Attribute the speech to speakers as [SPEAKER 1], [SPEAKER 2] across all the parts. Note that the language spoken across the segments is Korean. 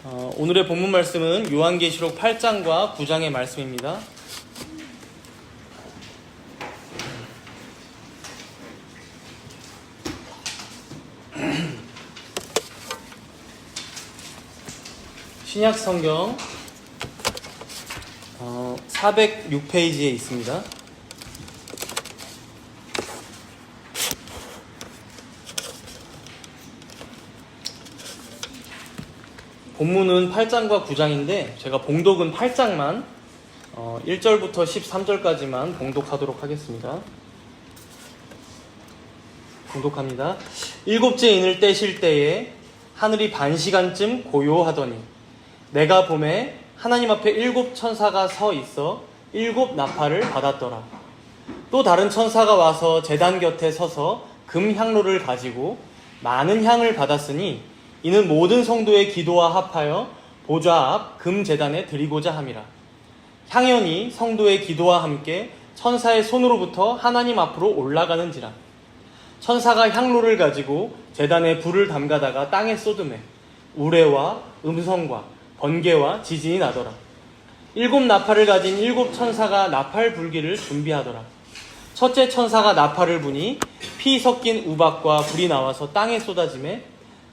[SPEAKER 1] 오늘의 본문 말씀은 요한계시록 8장과 9장의 말씀입니다. 신약 성경 406페이지에 있습니다. 본문은 8장과 9장인데 제가 봉독은 8장만 1절부터 13절까지만 봉독하도록 하겠습니다. 봉독합니다. 일곱째 인을 떼실 때에 하늘이 반시간쯤 고요하더니 내가 보매 하나님 앞에 7 천사가 서 있어 7 나팔을 받았더라. 또 다른 천사가 와서 제단 곁에 서서 금 향로를 가지고 많은 향을 받았으니 이는 모든 성도의 기도와 합하여 보좌 앞 금 제단에 드리고자 함이라. 향연이 성도의 기도와 함께 천사의 손으로부터 하나님 앞으로 올라가는지라. 천사가 향로를 가지고 제단에 불을 담가다가 땅에 쏟음에 우레와 음성과 번개와 지진이 나더라. 7 나팔을 가진 7 천사가 나팔 불기를 준비하더라. 첫째 천사가 나팔을 부니 피 섞인 우박과 불이 나와서 땅에 쏟아지매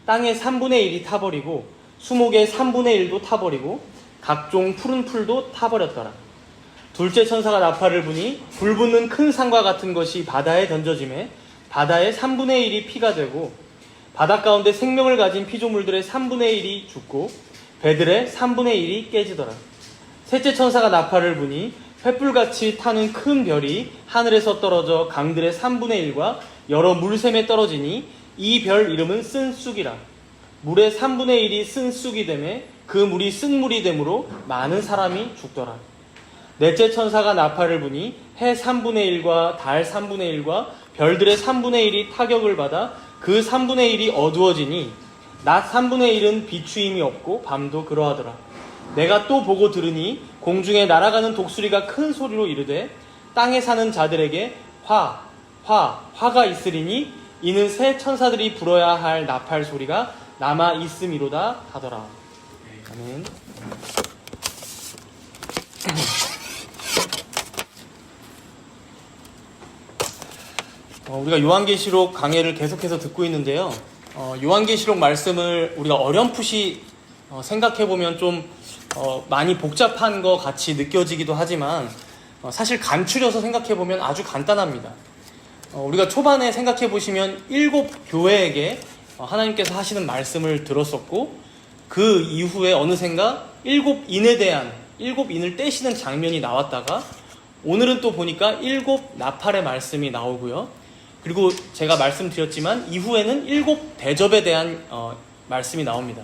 [SPEAKER 1] 땅의 3분의 1이 타버리고 수목의 3분의 1도 타버리고 각종 푸른 풀도 타버렸더라. 둘째 천사가 나팔을 부니 불 붙는 큰 산과 같은 것이 바다에 던져지매 바다의 3분의 1이 피가 되고 바닷 가운데 생명을 가진 피조물들의 3분의 1이 죽고 배들의 3분의 1이 깨지더라. 셋째 천사가 나팔을 부니 횃불같이 타는 큰 별이 하늘에서 떨어져 강들의 3분의 1과 여러 물샘에 떨어지니 이 별 이름은 쓴 쑥이라. 물의 3분의 1이 쓴 쑥이 되매 그 물이 쓴 물이 되므로 많은 사람이 죽더라. 넷째 천사가 나팔을 부니 해 3분의 1과 달 3분의 1과 별들의 3분의 1이 타격을 받아 그 3분의 1이 어두워지니 낮 3분의 1은 비추임이 없고 밤도 그러하더라. 내가 또 보고 들으니 공중에 날아가는 독수리가 큰 소리로 이르되 땅에 사는 자들에게 화가 있으리니 이는 새 천사들이 불어야 할 나팔 소리가 남아 있음이로다 하더라. 아멘. 우리가 요한계시록 강해를 계속해서 듣고 있는데요. 요한계시록 말씀을 우리가 어렴풋이 생각해보면 좀 많이 복잡한 것 같이 느껴지기도 하지만 사실 감추려서 생각해보면 아주 간단합니다. 우리가 초반에 생각해보시면 7 교회에게 하나님께서 하시는 말씀을 들었었고 그 이후에 어느샌가 7 인에 대한 7 인을 떼시는 장면이 나왔다가 오늘은 또 보니까 7 나팔의 말씀이 나오고요. 그리고 제가 말씀드렸지만 이후에는 7 대접에 대한 말씀이 나옵니다.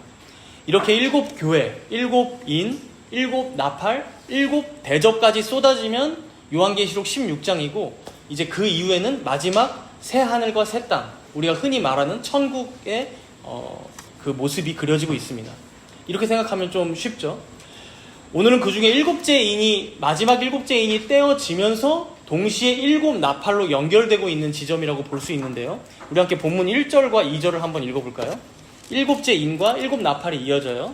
[SPEAKER 1] 이렇게 7 교회, 7 인, 7 나팔, 7 대접까지 쏟아지면 요한계시록 16장이고 이제 그 이후에는 마지막 새 하늘과 새 땅, 우리가 흔히 말하는 천국의 그 모습이 그려지고 있습니다. 이렇게 생각하면 좀 쉽죠? 오늘은 그 중에 7째 인이 마지막 7째 인이 떼어지면서 동시에 7 나팔로 연결되고 있는 지점이라고 볼 수 있는데요. 우리 함께 본문 1절과 2절을 한번 읽어볼까요? 7째 인과 7 나팔이 이어져요.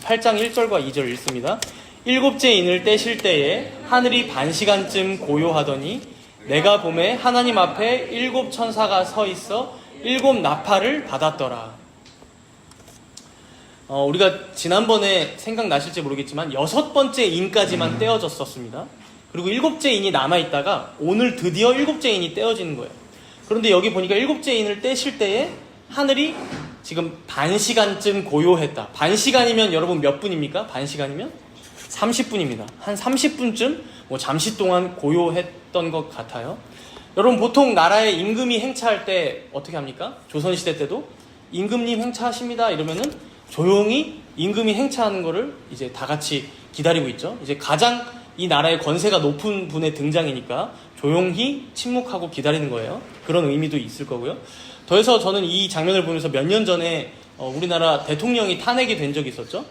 [SPEAKER 1] 8장 1절과 2절 읽습니다. 7째 인을 떼실 때에 하늘이 반시간쯤 고요하더니 내가 보매 하나님 앞에 7 천사가 서 있어 7 나팔을 받았더라. 우리가 지난번에 생각나실지 모르겠지만 6번째 인까지만 떼어졌었습니다. 그리고 7째 인이 남아있다가 오늘 드디어 7째 인이 떼어지는 거예요. 그런데 여기 보니까 7째 인을 떼실 때에 하늘이 지금 반시간쯤 고요했다. 반시간이면 여러분 몇 분입니까? 반시간이면? 30분입니다. 한 30분쯤 잠시 동안 고요했던 것 같아요. 여러분 보통 나라에 임금이 행차할 때 어떻게 합니까? 조선시대 때도 임금님 행차하십니다 이러면은 조용히 임금이 행차하는 거를 이제 다 같이 기다리고 있죠. 이제 가장 이 나라의 권세가 높은 분의 등장이니까 조용히 침묵하고 기다리는 거예요. 그런 의미도 있을 거고요. 더해서 저는 이 장면을 보면서 몇 년 전에 우리나라 대통령이 탄핵이 된 적이 있었죠.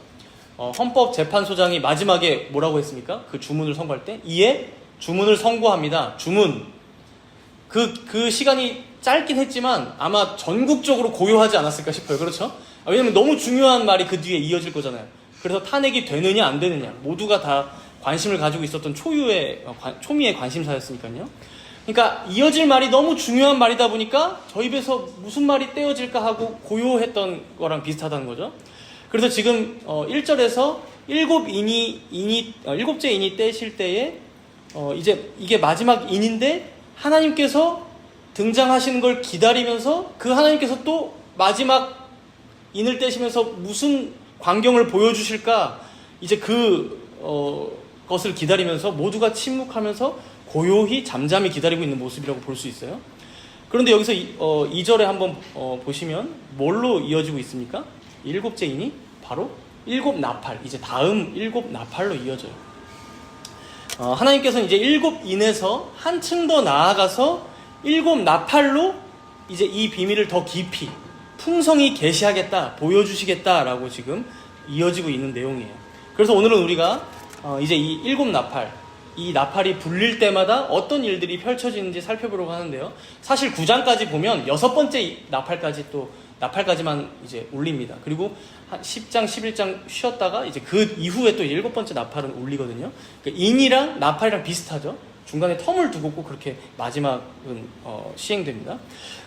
[SPEAKER 1] 헌법재판소장이 마지막에 뭐라고 했습니까? 그 주문을 선고할 때 이에 주문을 선고합니다. 주문. 그 시간이 짧긴 했지만 아마 전국적으로 고요하지 않았을까 싶어요. 그렇죠? 왜냐면 너무 중요한 말이 그 뒤에 이어질 거잖아요. 그래서 탄핵이 되느냐 안 되느냐 모두가 다 관심을 가지고 있었던 초미의 관심사였으니까요. 그러니까 이어질 말이 너무 중요한 말이다 보니까 저 입에서 무슨 말이 떼어질까 하고 고요했던 거랑 비슷하다는 거죠. 그래서 지금 1절에서 일곱째 인이 떼실 때에 이제 이게 마지막 인인데 하나님께서 등장하시는 걸 기다리면서 그 하나님께서 또 마지막 인을 떼시면서 무슨 광경을 보여주실까 이제 것을 기다리면서 모두가 침묵하면서 고요히 잠잠히 기다리고 있는 모습이라고 볼 수 있어요. 그런데 여기서 2절에 한번 보시면 뭘로 이어지고 있습니까? 일곱째 인이 바로 일곱 나팔, 이제 다음 일곱 나팔로 이어져요. 하나님께서는 이제 일곱 인에서 한층 더 나아가서 일곱 나팔로 이제 이 비밀을 더 깊이 풍성히 계시하겠다, 보여주시겠다라고 지금 이어지고 있는 내용이에요. 그래서 오늘은 우리가 이제 이 일곱 나팔, 이 나팔이 불릴 때마다 어떤 일들이 펼쳐지는지 살펴보려고 하는데요. 사실 9장까지 보면 6번째 나팔까지만 이제 울립니다. 그리고 한 10장, 11장 쉬었다가 이제 그 이후에 또 7번째 나팔은 울리거든요. 그러니까 인이랑 나팔이랑 비슷하죠. 중간에 텀을 두고 꼭 그렇게 마지막은 시행됩니다.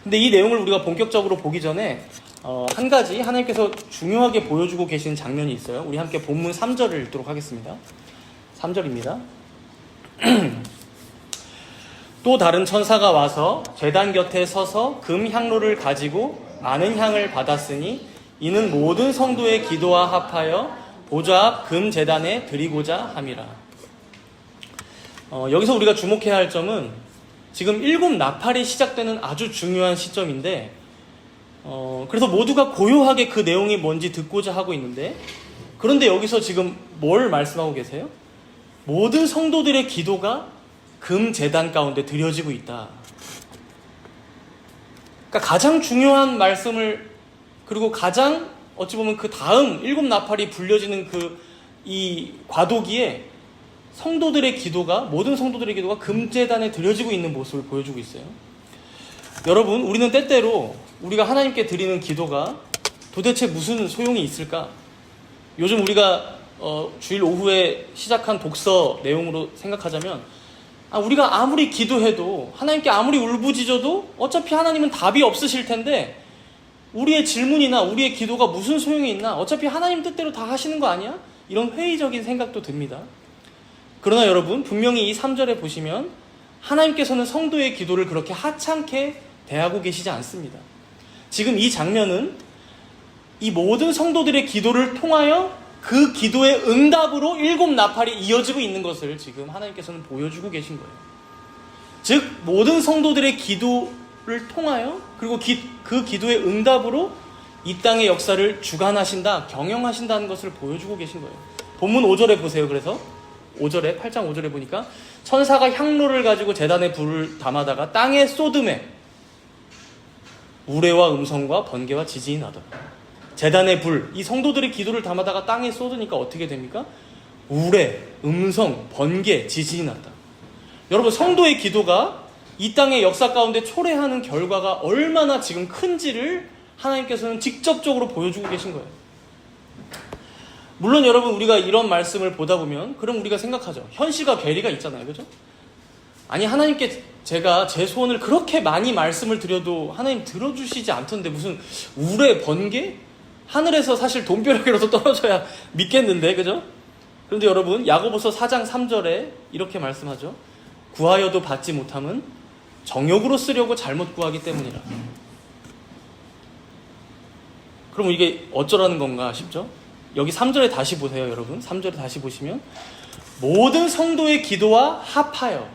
[SPEAKER 1] 근데 이 내용을 우리가 본격적으로 보기 전에 한 가지 하나님께서 중요하게 보여주고 계시는 장면이 있어요. 우리 함께 본문 3절을 읽도록 하겠습니다. 3절입니다. 또 다른 천사가 와서 제단 곁에 서서 금 향로를 가지고 많은 향을 받았으니 이는 모든 성도의 기도와 합하여 보좌 앞 금 제단에 드리고자 함이라. 여기서 우리가 주목해야 할 점은 지금 일곱 나팔이 시작되는 아주 중요한 시점인데 그래서 모두가 고요하게 그 내용이 뭔지 듣고자 하고 있는데 그런데 여기서 지금 뭘 말씀하고 계세요? 모든 성도들의 기도가 금 제단 가운데 드려지고 있다. 그러니까 가장 중요한 말씀을 그리고 가장 어찌 보면 그 다음 일곱 나팔이 불려지는 이 과도기에 성도들의 기도가 모든 성도들의 기도가 금제단에 드려지고 있는 모습을 보여주고 있어요. 여러분, 우리는 때때로 우리가 하나님께 드리는 기도가 도대체 무슨 소용이 있을까? 요즘 우리가 주일 오후에 시작한 독서 내용으로 생각하자면 우리가 아무리 기도해도 하나님께 아무리 울부짖어도 어차피 하나님은 답이 없으실 텐데 우리의 질문이나 우리의 기도가 무슨 소용이 있나? 어차피 하나님 뜻대로 다 하시는 거 아니야? 이런 회의적인 생각도 듭니다. 그러나 여러분, 분명히 이 3절에 보시면 하나님께서는 성도의 기도를 그렇게 하찮게 대하고 계시지 않습니다. 지금 이 장면은 이 모든 성도들의 기도를 통하여 그 기도의 응답으로 일곱 나팔이 이어지고 있는 것을 지금 하나님께서는 보여주고 계신 거예요. 즉 모든 성도들의 기도를 통하여 그리고 그 기도의 응답으로 이 땅의 역사를 주관하신다, 경영하신다는 것을 보여주고 계신 거예요. 본문 5절에 보세요. 그래서 8장 5절에 보니까 천사가 향로를 가지고 제단에 불을 담아다가 땅에 쏟음에 우레와 음성과 번개와 지진이 나더라. 제단의 불, 이 성도들의 기도를 담아다가 땅에 쏟으니까 어떻게 됩니까? 우레, 음성, 번개, 지진이 났다. 여러분, 성도의 기도가 이 땅의 역사 가운데 초래하는 결과가 얼마나 지금 큰지를 하나님께서는 직접적으로 보여주고 계신 거예요. 물론 여러분, 우리가 이런 말씀을 보다 보면 그럼 우리가 생각하죠. 현실과 괴리가 있잖아요. 그죠? 아니, 하나님께 제가 제 소원을 그렇게 많이 말씀을 드려도 하나님 들어주시지 않던데 무슨 우레, 번개? 하늘에서 사실 돈벼락이라도 떨어져야 믿겠는데, 그죠? 그런데 여러분, 야고보서 4장 3절에 이렇게 말씀하죠. 구하여도 받지 못함은 정욕으로 쓰려고 잘못 구하기 때문이라. 그럼 이게 어쩌라는 건가 싶죠? 여기 3절에 다시 보세요, 여러분. 3절에 다시 보시면 모든 성도의 기도와 합하여.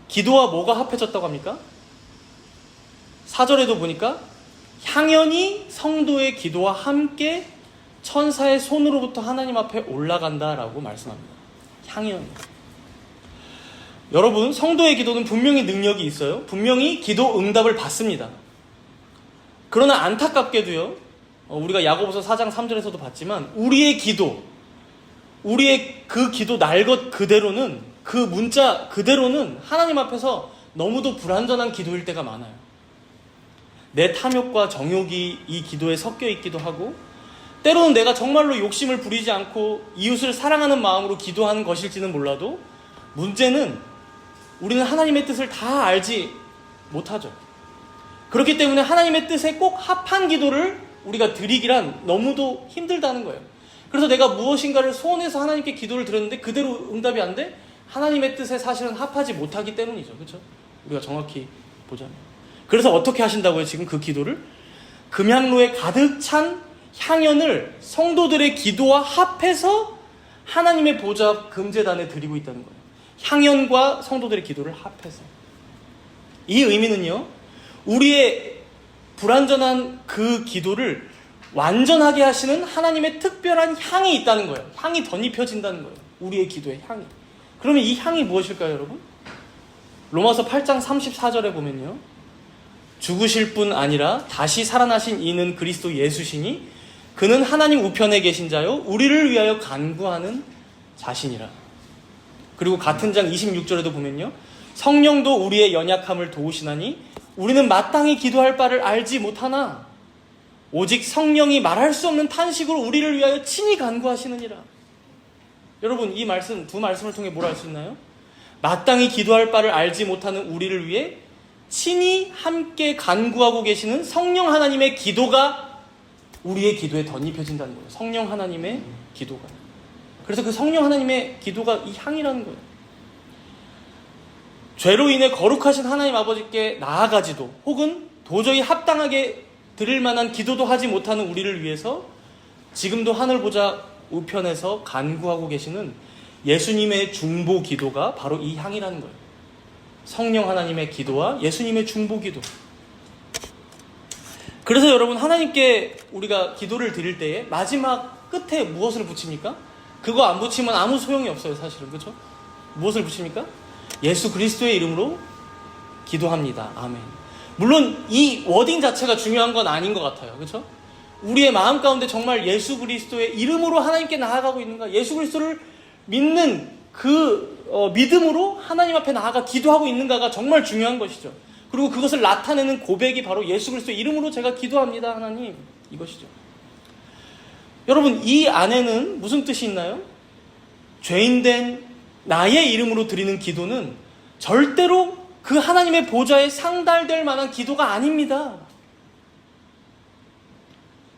[SPEAKER 1] 기도와 뭐가 합해졌다고 합니까? 4절에도 보니까 향연이 성도의 기도와 함께 천사의 손으로부터 하나님 앞에 올라간다라고 말씀합니다. 향연. 여러분, 성도의 기도는 분명히 능력이 있어요. 분명히 기도 응답을 받습니다. 그러나 안타깝게도요, 우리가 야고보서 4장 3절에서도 봤지만 우리의 기도, 우리의 그 기도 날것 그대로는, 그 문자 그대로는 하나님 앞에서 너무도 불완전한 기도일 때가 많아요. 내 탐욕과 정욕이 이 기도에 섞여 있기도 하고, 때로는 내가 정말로 욕심을 부리지 않고 이웃을 사랑하는 마음으로 기도하는 것일지는 몰라도, 문제는 우리는 하나님의 뜻을 다 알지 못하죠. 그렇기 때문에 하나님의 뜻에 꼭 합한 기도를 우리가 드리기란 너무도 힘들다는 거예요. 그래서 내가 무엇인가를 소원해서 하나님께 기도를 드렸는데 그대로 응답이 안 돼? 하나님의 뜻에 사실은 합하지 못하기 때문이죠. 그렇죠? 우리가 정확히 보자면. 그래서 어떻게 하신다고요? 지금 그 기도를? 금향로에 가득 찬 향연을 성도들의 기도와 합해서 하나님의 보좌 앞 금제단에 드리고 있다는 거예요. 향연과 성도들의 기도를 합해서. 이 의미는요, 우리의 불완전한 그 기도를 완전하게 하시는 하나님의 특별한 향이 있다는 거예요. 향이 덧입혀진다는 거예요. 우리의 기도의 향이. 그러면 이 향이 무엇일까요, 여러분? 로마서 8장 34절에 보면요, 죽으실 뿐 아니라 다시 살아나신 이는 그리스도 예수시니 그는 하나님 우편에 계신 자요 우리를 위하여 간구하는 자신이라. 그리고 같은 장 26절에도 보면요, 성령도 우리의 연약함을 도우시나니 우리는 마땅히 기도할 바를 알지 못하나 오직 성령이 말할 수 없는 탄식으로 우리를 위하여 친히 간구하시느니라. 여러분, 이 말씀, 두 말씀을 통해 뭘 알 수 있나요? 마땅히 기도할 바를 알지 못하는 우리를 위해 친히 함께 간구하고 계시는 성령 하나님의 기도가 우리의 기도에 덧입혀진다는 거예요. 성령 하나님의 기도가. 그래서 그 성령 하나님의 기도가 이 향이라는 거예요. 죄로 인해 거룩하신 하나님 아버지께 나아가지도 혹은 도저히 합당하게 드릴 만한 기도도 하지 못하는 우리를 위해서 지금도 하늘 보좌 우편에서 간구하고 계시는 예수님의 중보 기도가 바로 이 향이라는 거예요. 성령 하나님의 기도와 예수님의 중보 기도. 그래서 여러분, 하나님께 우리가 기도를 드릴 때에 마지막 끝에 무엇을 붙입니까? 그거 안 붙이면 아무 소용이 없어요, 사실은. 그렇죠? 무엇을 붙입니까? 예수 그리스도의 이름으로 기도합니다. 아멘. 물론 이 워딩 자체가 중요한 건 아닌 것 같아요. 그렇죠? 우리의 마음 가운데 정말 예수 그리스도의 이름으로 하나님께 나아가고 있는가? 예수 그리스도를 믿는 그 믿음으로 하나님 앞에 나아가 기도하고 있는가가 정말 중요한 것이죠. 그리고 그것을 나타내는 고백이 바로 예수 그리스도의 이름으로 제가 기도합니다, 하나님. 이것이죠. 여러분, 이 안에는 무슨 뜻이 있나요? 죄인된 나의 이름으로 드리는 기도는 절대로 그 하나님의 보좌에 상달될 만한 기도가 아닙니다.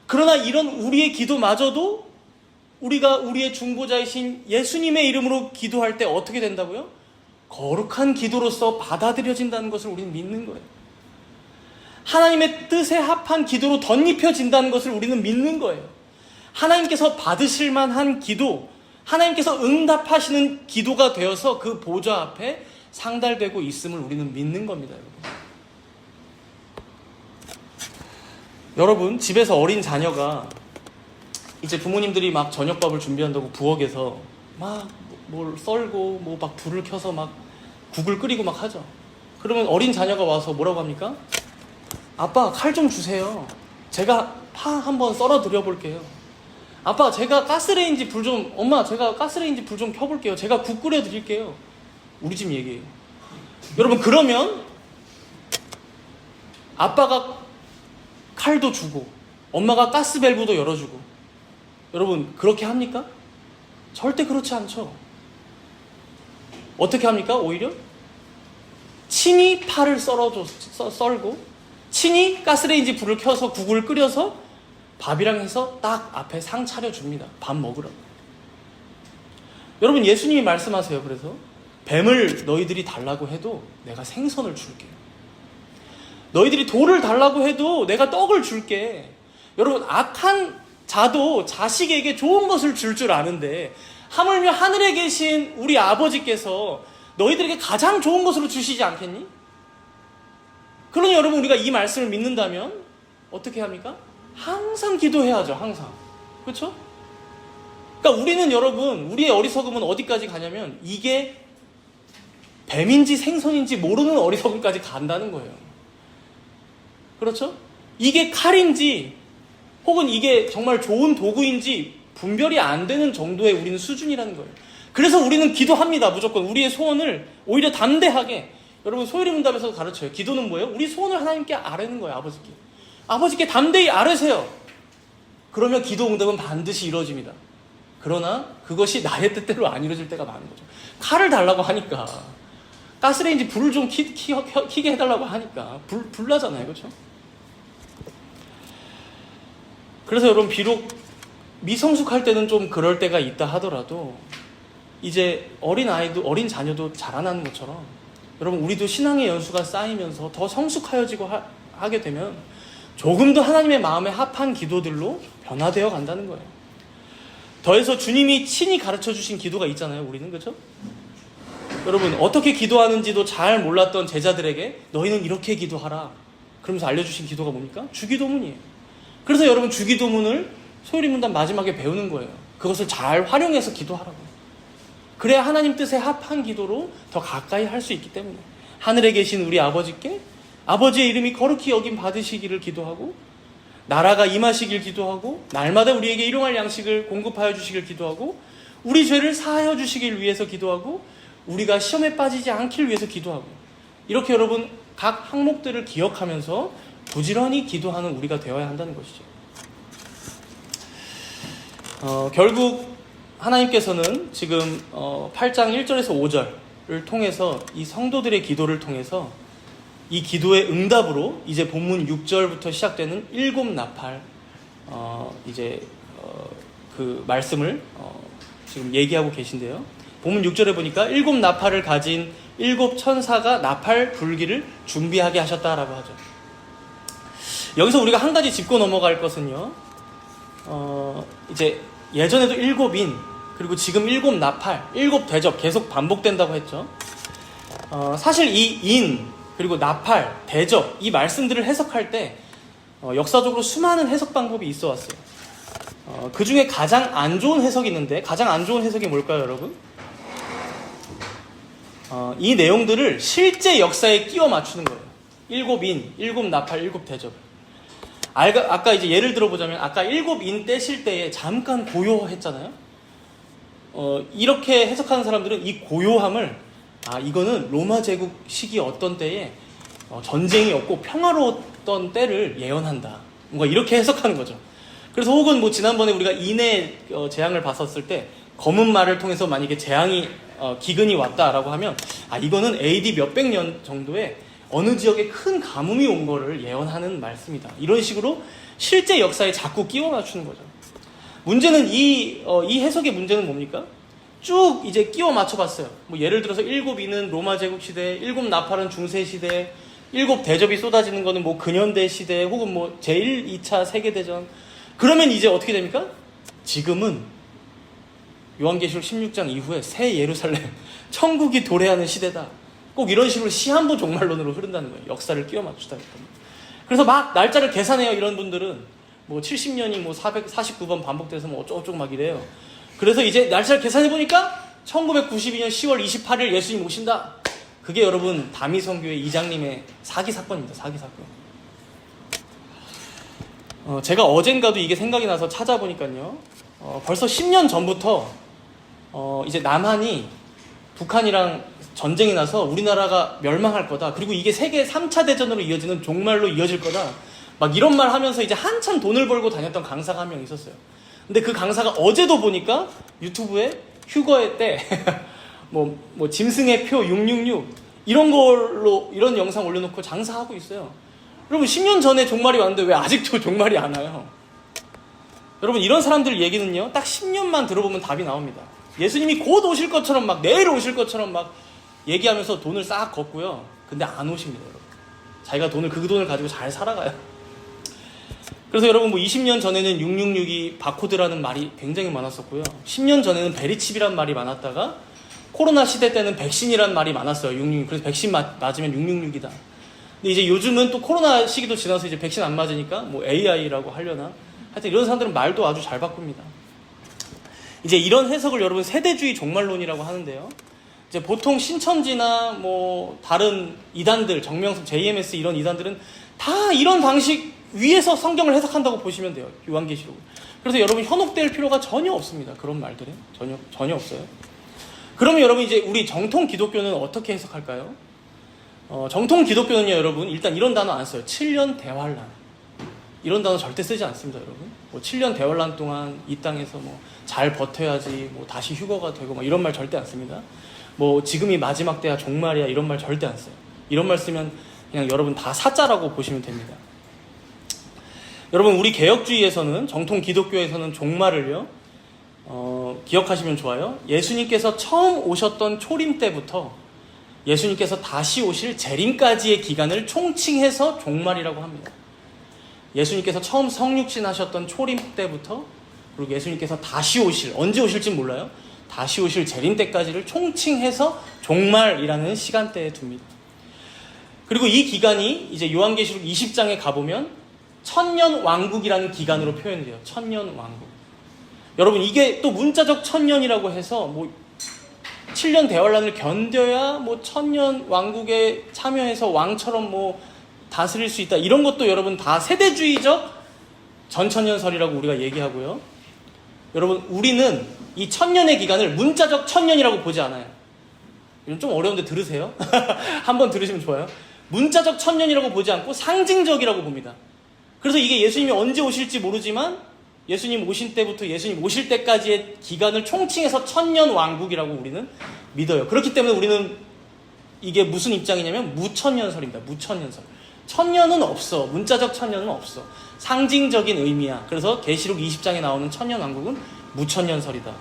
[SPEAKER 1] 그러나 이런 우리의 기도마저도 우리가 우리의 중보자이신 예수님의 이름으로 기도할 때 어떻게 된다고요? 거룩한 기도로서 받아들여진다는 것을 우리는 믿는 거예요. 하나님의 뜻에 합한 기도로 덧입혀진다는 것을 우리는 믿는 거예요. 하나님께서 받으실 만한 기도, 하나님께서 응답하시는 기도가 되어서 그 보좌 앞에 상달되고 있음을 우리는 믿는 겁니다, 여러분. 여러분, 집에서 어린 자녀가 이제 부모님들이 막 저녁밥을 준비한다고 부엌에서 막 뭘 썰고 뭐 막 불을 켜서 막 국을 끓이고 막 하죠. 그러면 어린 자녀가 와서 뭐라고 합니까? 아빠, 칼 좀 주세요. 제가 파 한번 썰어 드려 볼게요. 아빠, 제가 가스레인지 불 좀, 엄마, 제가 가스레인지 불 좀 켜볼게요. 제가 국 끓여 드릴게요. 우리 집 얘기예요. 여러분, 그러면 아빠가 칼도 주고 엄마가 가스밸브도 열어주고, 여러분, 그렇게 합니까? 절대 그렇지 않죠. 어떻게 합니까? 오히려 친히 파를 썰고 친히 가스레인지 불을 켜서 국을 끓여서 밥이랑 해서 딱 앞에 상 차려줍니다. 밥 먹으라고. 여러분, 예수님이 말씀하세요. 그래서 뱀을 너희들이 달라고 해도 내가 생선을 줄게. 너희들이 돌을 달라고 해도 내가 떡을 줄게. 여러분, 악한 자도 자식에게 좋은 것을 줄 줄 아는데 하물며 하늘에 계신 우리 아버지께서 너희들에게 가장 좋은 것으로 주시지 않겠니? 그러니 여러분, 우리가 이 말씀을 믿는다면 어떻게 합니까? 항상 기도해야죠. 항상. 그렇죠? 그러니까 우리는, 여러분, 우리의 어리석음은 어디까지 가냐면 이게 뱀인지 생선인지 모르는 어리석음까지 간다는 거예요. 그렇죠? 이게 칼인지 혹은 이게 정말 좋은 도구인지 분별이 안 되는 정도의 우리는 수준이라는 거예요. 그래서 우리는 기도합니다. 무조건 우리의 소원을 오히려 담대하게. 여러분, 소율이 문답에서 가르쳐요. 기도는 뭐예요? 우리 소원을 하나님께 아뢰는 거예요. 아버지께. 아버지께 담대히 아뢰세요. 그러면 기도 응답은 반드시 이루어집니다. 그러나 그것이 나의 뜻대로 안 이루어질 때가 많은 거죠. 칼을 달라고 하니까, 가스레인지 불을 좀 켜게 해달라고 하니까 불 나잖아요. 그렇죠? 그래서 여러분, 비록 미성숙할 때는 좀 그럴 때가 있다 하더라도 이제 어린 자녀도 자라나는 것처럼 여러분, 우리도 신앙의 연수가 쌓이면서 더 성숙하여지고 하게 되면 조금 더 하나님의 마음에 합한 기도들로 변화되어 간다는 거예요. 더해서 주님이 친히 가르쳐 주신 기도가 있잖아요. 우리는, 그렇죠? 여러분, 어떻게 기도하는지도 잘 몰랐던 제자들에게 너희는 이렇게 기도하라 그러면서 알려주신 기도가 뭡니까? 주기도문이에요. 그래서 여러분, 주기도문을 소요리문단 마지막에 배우는 거예요. 그것을 잘 활용해서 기도하라고. 그래야 하나님 뜻에 합한 기도로 더 가까이 할 수 있기 때문에 하늘에 계신 우리 아버지께 아버지의 이름이 거룩히 여김 받으시기를 기도하고, 나라가 임하시길 기도하고, 날마다 우리에게 일용할 양식을 공급하여 주시길 기도하고, 우리 죄를 사하여 주시길 위해서 기도하고, 우리가 시험에 빠지지 않길 위해서 기도하고, 이렇게 여러분 각 항목들을 기억하면서 부지런히 기도하는 우리가 되어야 한다는 것이죠. 결국 하나님께서는 지금 8장 1절에서 5절을 통해서 이 성도들의 기도를 통해서 이 기도의 응답으로 이제 본문 6절부터 시작되는 일곱 나팔 그 말씀을 지금 얘기하고 계신데요. 본문 6절에 보니까 일곱 나팔을 가진 일곱 천사가 나팔 불기를 준비하게 하셨다라고 하죠. 여기서 우리가 한 가지 짚고 넘어갈 것은요, 이제 예전에도 일곱 인, 그리고 지금 일곱 나팔, 일곱 대접 계속 반복된다고 했죠. 사실 이 인, 그리고 나팔, 대접, 이 말씀들을 해석할 때 역사적으로 수많은 해석 방법이 있어 왔어요. 그 중에 가장 안 좋은 해석이 있는데, 가장 안 좋은 해석이 뭘까요, 여러분? 이 내용들을 실제 역사에 끼워 맞추는 거예요. 일곱 인, 일곱 나팔, 일곱 대접. 아까 이제 예를 들어보자면, 아까 일곱 인 떼실 때에 잠깐 고요했잖아요. 이렇게 해석하는 사람들은 이 고요함을, 이거는 로마 제국 시기 어떤 때에 전쟁이 없고 평화로웠던 때를 예언한다, 뭔가 이렇게 해석하는 거죠. 그래서 혹은 뭐 지난번에 우리가 인의 재앙을 봤었을 때 검은 말을 통해서 만약에 재앙이 기근이 왔다라고 하면, 이거는 AD 몇백 년 정도에 어느 지역에 큰 가뭄이 온 거를 예언하는 말씀이다, 이런 식으로 실제 역사에 자꾸 끼워 맞추는 거죠. 문제는 이 해석의 문제는 뭡니까? 쭉 이제 끼워 맞춰봤어요. 뭐 예를 들어서 일곱 인은 로마 제국 시대, 일곱 나팔은 중세 시대, 일곱 대접이 쏟아지는 거는 뭐 근현대 시대, 혹은 뭐 제1, 2차 세계대전. 그러면 이제 어떻게 됩니까? 지금은 요한계시록 16장 이후에 새 예루살렘, 천국이 도래하는 시대다. 꼭 이런 식으로 시한부 종말론으로 흐른다는 거예요. 역사를 끼워 맞추다 했던. 그래서 막 날짜를 계산해요. 이런 분들은 뭐 70년이 뭐 449번 반복돼서 뭐 어쩌고저쩌고 막 이래요. 그래서 이제 날짜를 계산해보니까 1992년 10월 28일 예수님 오신다. 그게 여러분 다미성교회 이장님의 사기 사건입니다. 사기 사건. 제가 어젠가도 이게 생각이 나서 찾아보니까요, 벌써 10년 전부터 이제 남한이 북한이랑 전쟁이 나서 우리나라가 멸망할 거다, 그리고 이게 세계 3차 대전으로 이어지는 종말로 이어질 거다, 막 이런 말 하면서 이제 한참 돈을 벌고 다녔던 강사가 한 명 있었어요. 근데 그 강사가 어제도 보니까 유튜브에 휴거의 때 뭐 짐승의 표 666 이런 걸로 이런 영상 올려놓고 장사하고 있어요. 여러분, 10년 전에 종말이 왔는데 왜 아직도 종말이 안 와요? 여러분, 이런 사람들 얘기는요, 딱 10년만 들어보면 답이 나옵니다. 예수님이 곧 오실 것처럼, 막 내일 오실 것처럼 막 얘기하면서 돈을 싹 걷고요. 근데 안 오십니다, 여러분. 자기가 그 돈을 가지고 잘 살아가요. 그래서 여러분, 뭐 20년 전에는 666이 바코드라는 말이 굉장히 많았었고요. 10년 전에는 베리칩이란 말이 많았다가 코로나 시대 때는 백신이란 말이 많았어요. 666. 그래서 백신 맞으면 666이다. 근데 이제 요즘은 또 코로나 시기도 지나서 이제 백신 안 맞으니까 뭐 AI라고 하려나? 하여튼 이런 사람들은 말도 아주 잘 바꿉니다. 이제 이런 해석을 여러분 세대주의 종말론이라고 하는데요. 이제 보통 신천지나 뭐 다른 이단들, 정명석, JMS 이런 이단들은 다 이런 방식 위에서 성경을 해석한다고 보시면 돼요. 요한계시록. 그래서 여러분 현혹될 필요가 전혀 없습니다. 그런 말들은 전혀 없어요. 그러면 여러분, 이제 우리 정통 기독교는 어떻게 해석할까요? 정통 기독교는요, 여러분, 일단 이런 단어 안 써요. 7년 대환란. 이런 단어 절대 쓰지 않습니다, 여러분. 뭐 7년 대환란 동안 이 땅에서 뭐 잘 버텨야지, 뭐 다시 휴거가 되고 뭐 이런 말 절대 안 씁니다. 뭐 지금이 마지막 때야, 종말이야 이런 말 절대 안 써요. 이런 말 쓰면 그냥 여러분 다 사자라고 보시면 됩니다. 여러분, 우리 개혁주의에서는, 정통 기독교에서는 종말을요, 기억하시면 좋아요. 예수님께서 처음 오셨던 초림 때부터 예수님께서 다시 오실 재림까지의 기간을 총칭해서 종말이라고 합니다. 예수님께서 처음 성육신 하셨던 초림 때부터, 그리고 예수님께서 다시 오실, 언제 오실지 몰라요. 다시 오실 재림 때까지를 총칭해서 종말이라는 시간대에 둡니다. 그리고 이 기간이 이제 요한계시록 20장에 가보면 천년 왕국이라는 기간으로 표현돼요. 천년 왕국. 여러분, 이게 또 문자적 천년이라고 해서 뭐 7년 대환란을 견뎌야 뭐 천년 왕국에 참여해서 왕처럼 뭐 다스릴 수 있다, 이런 것도 여러분 다 세대주의적 전천년설이라고 우리가 얘기하고요. 여러분, 우리는 이 천년의 기간을 문자적 천년이라고 보지 않아요. 이건 좀 어려운데 들으세요. 한번 들으시면 좋아요. 문자적 천년이라고 보지 않고 상징적이라고 봅니다. 그래서 이게 예수님이 언제 오실지 모르지만 예수님 오신 때부터 예수님 오실 때까지의 기간을 총칭해서 천년 왕국이라고 우리는 믿어요. 그렇기 때문에 우리는 이게 무슨 입장이냐면 무천년설입니다. 무천년설. 천년은 없어. 문자적 천년은 없어. 상징적인 의미야. 그래서 계시록 20장에 나오는 천년 왕국은 무천년설이다.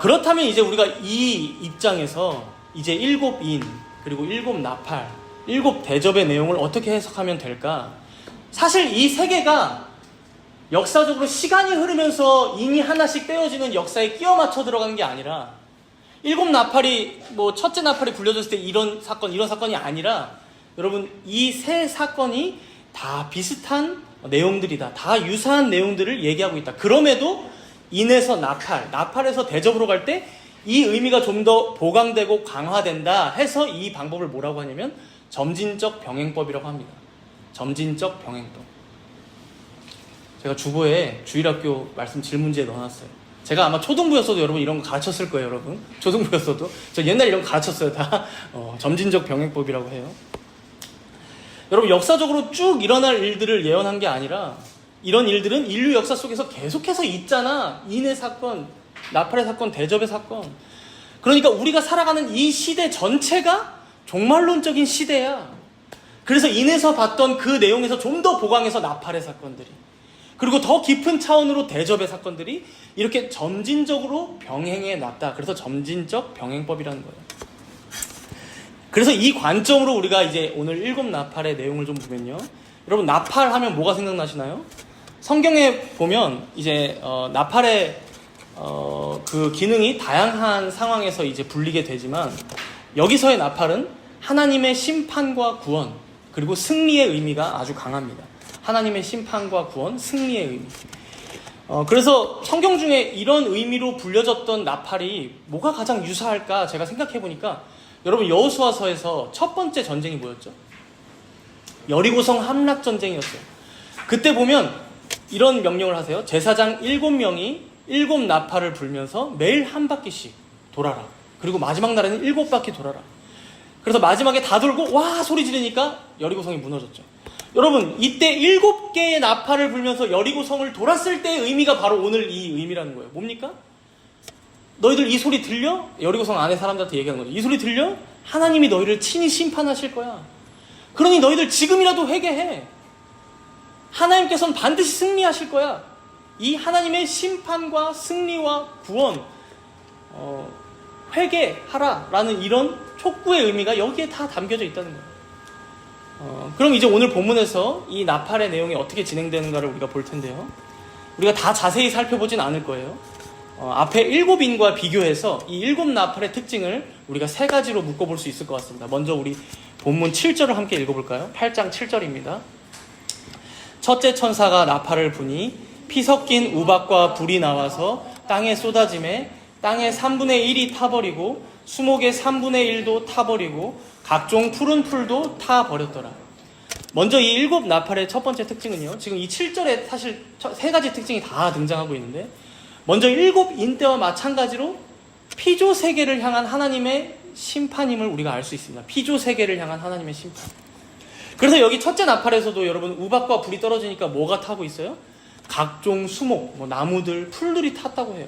[SPEAKER 1] 그렇다면 이제 우리가 이 입장에서 이제 일곱 인, 그리고 일곱 나팔, 일곱 대접의 내용을 어떻게 해석하면 될까? 사실 이 세 개가 역사적으로 시간이 흐르면서 인이 하나씩 떼어지는 역사에 끼워 맞춰 들어가는 게 아니라, 일곱 나팔이 뭐 첫째 나팔이 굴려졌을 때 이런 사건이 아니라, 여러분, 이 세 사건이 다 비슷한 내용들이다. 다 유사한 내용들을 얘기하고 있다. 그럼에도 인에서 나팔에서 대접으로 갈 때 이 의미가 좀 더 보강되고 강화된다 해서 이 방법을 뭐라고 하냐면 점진적 병행법이라고 합니다. 점진적 병행법. 제가 주보에 주일학교 말씀 질문지에 넣어놨어요. 제가 아마 초등부였어도 여러분 이런 거 가르쳤을 거예요, 여러분. 초등부였어도. 저 옛날에 이런 거 가르쳤어요, 다. 점진적 병행법이라고 해요. 여러분, 역사적으로 쭉 일어날 일들을 예언한 게 아니라, 이런 일들은 인류 역사 속에서 계속해서 있잖아. 인의 사건, 나팔의 사건, 대접의 사건. 그러니까 우리가 살아가는 이 시대 전체가 종말론적인 시대야. 그래서 인에서 봤던 그 내용에서 좀 더 보강해서 나팔의 사건들이, 그리고 더 깊은 차원으로 대접의 사건들이 이렇게 점진적으로 병행해 놨다. 그래서 점진적 병행법이라는 거예요. 그래서 이 관점으로 우리가 이제 오늘 일곱 나팔의 내용을 좀 보면요. 여러분, 나팔 하면 뭐가 생각나시나요? 성경에 보면 이제 나팔의 그 기능이 다양한 상황에서 이제 불리게 되지만, 여기서의 나팔은 하나님의 심판과 구원, 그리고 승리의 의미가 아주 강합니다. 하나님의 심판과 구원, 승리의 의미. 그래서 성경 중에 이런 의미로 불려졌던 나팔이 뭐가 가장 유사할까 제가 생각해보니까, 여러분, 여호수아서에서 첫 번째 전쟁이 뭐였죠? 여리고성 함락 전쟁이었어요. 그때 보면 이런 명령을 하세요. 제사장 7명이 7 나팔을 불면서 매일 한 바퀴씩 돌아라. 그리고 마지막 날에는 7바퀴 돌아라. 그래서 마지막에 다 돌고 와 소리 지르니까 여리고성이 무너졌죠. 여러분, 이때 7개의 나팔을 불면서 여리고성을 돌았을 때의 의미가 바로 오늘 이 의미라는 거예요. 뭡니까? 너희들 이 소리 들려? 여리고성 안에 사람들한테 얘기하는 거죠. 이 소리 들려? 하나님이 너희를 친히 심판하실 거야. 그러니 너희들 지금이라도 회개해. 하나님께서는 반드시 승리하실 거야. 이 하나님의 심판과 승리와 구원, 회개하라라는 이런 촉구의 의미가 여기에 다 담겨져 있다는 거예요. 그럼 이제 오늘 본문에서 이 나팔의 내용이 어떻게 진행되는가를 우리가 볼 텐데요. 우리가 다 자세히 살펴보진 않을 거예요. 앞에 7인과 비교해서 이 7 나팔의 특징을 우리가 3가지로 묶어볼 수 있을 것 같습니다. 먼저 우리 본문 7절을 함께 읽어볼까요? 8장 7절입니다. 첫째 천사가 나팔을 부니 피 섞인 우박과 불이 나와서 땅에 쏟아짐에 땅의 3분의 1이 타버리고 수목의 3분의 1도 타버리고 각종 푸른 풀도 타버렸더라. 먼저 이 7 나팔의 첫 번째 특징은요, 지금 이 7절에 사실 3가지 특징이 다 등장하고 있는데, 먼저 7 인대와 마찬가지로 피조 세계를 향한 하나님의 심판임을 우리가 알 수 있습니다. 피조 세계를 향한 하나님의 심판. 그래서 여기 첫째 나팔에서도 여러분 우박과 불이 떨어지니까 뭐가 타고 있어요? 각종 수목, 뭐 나무들, 풀들이 탔다고 해요.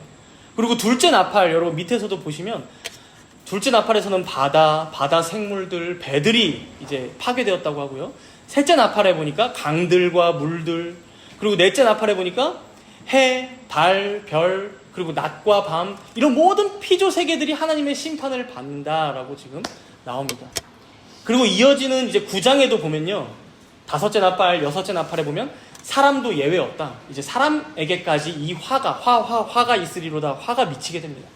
[SPEAKER 1] 그리고 둘째 나팔 여러분 밑에서도 보시면 둘째 나팔에서는 바다 생물들, 배들이 이제 파괴되었다고 하고요. 셋째 나팔에 보니까 강들과 물들, 그리고 넷째 나팔에 보니까 해, 달, 별, 그리고 낮과 밤, 이런 모든 피조 세계들이 하나님의 심판을 받는다라고 지금 나옵니다. 그리고 이어지는 이제 9장에도 보면요. 다섯째 나팔, 여섯째 나팔에 보면 사람도 예외 없다. 이제 사람에게까지 이 화가 있으리로다. 화가 미치게 됩니다.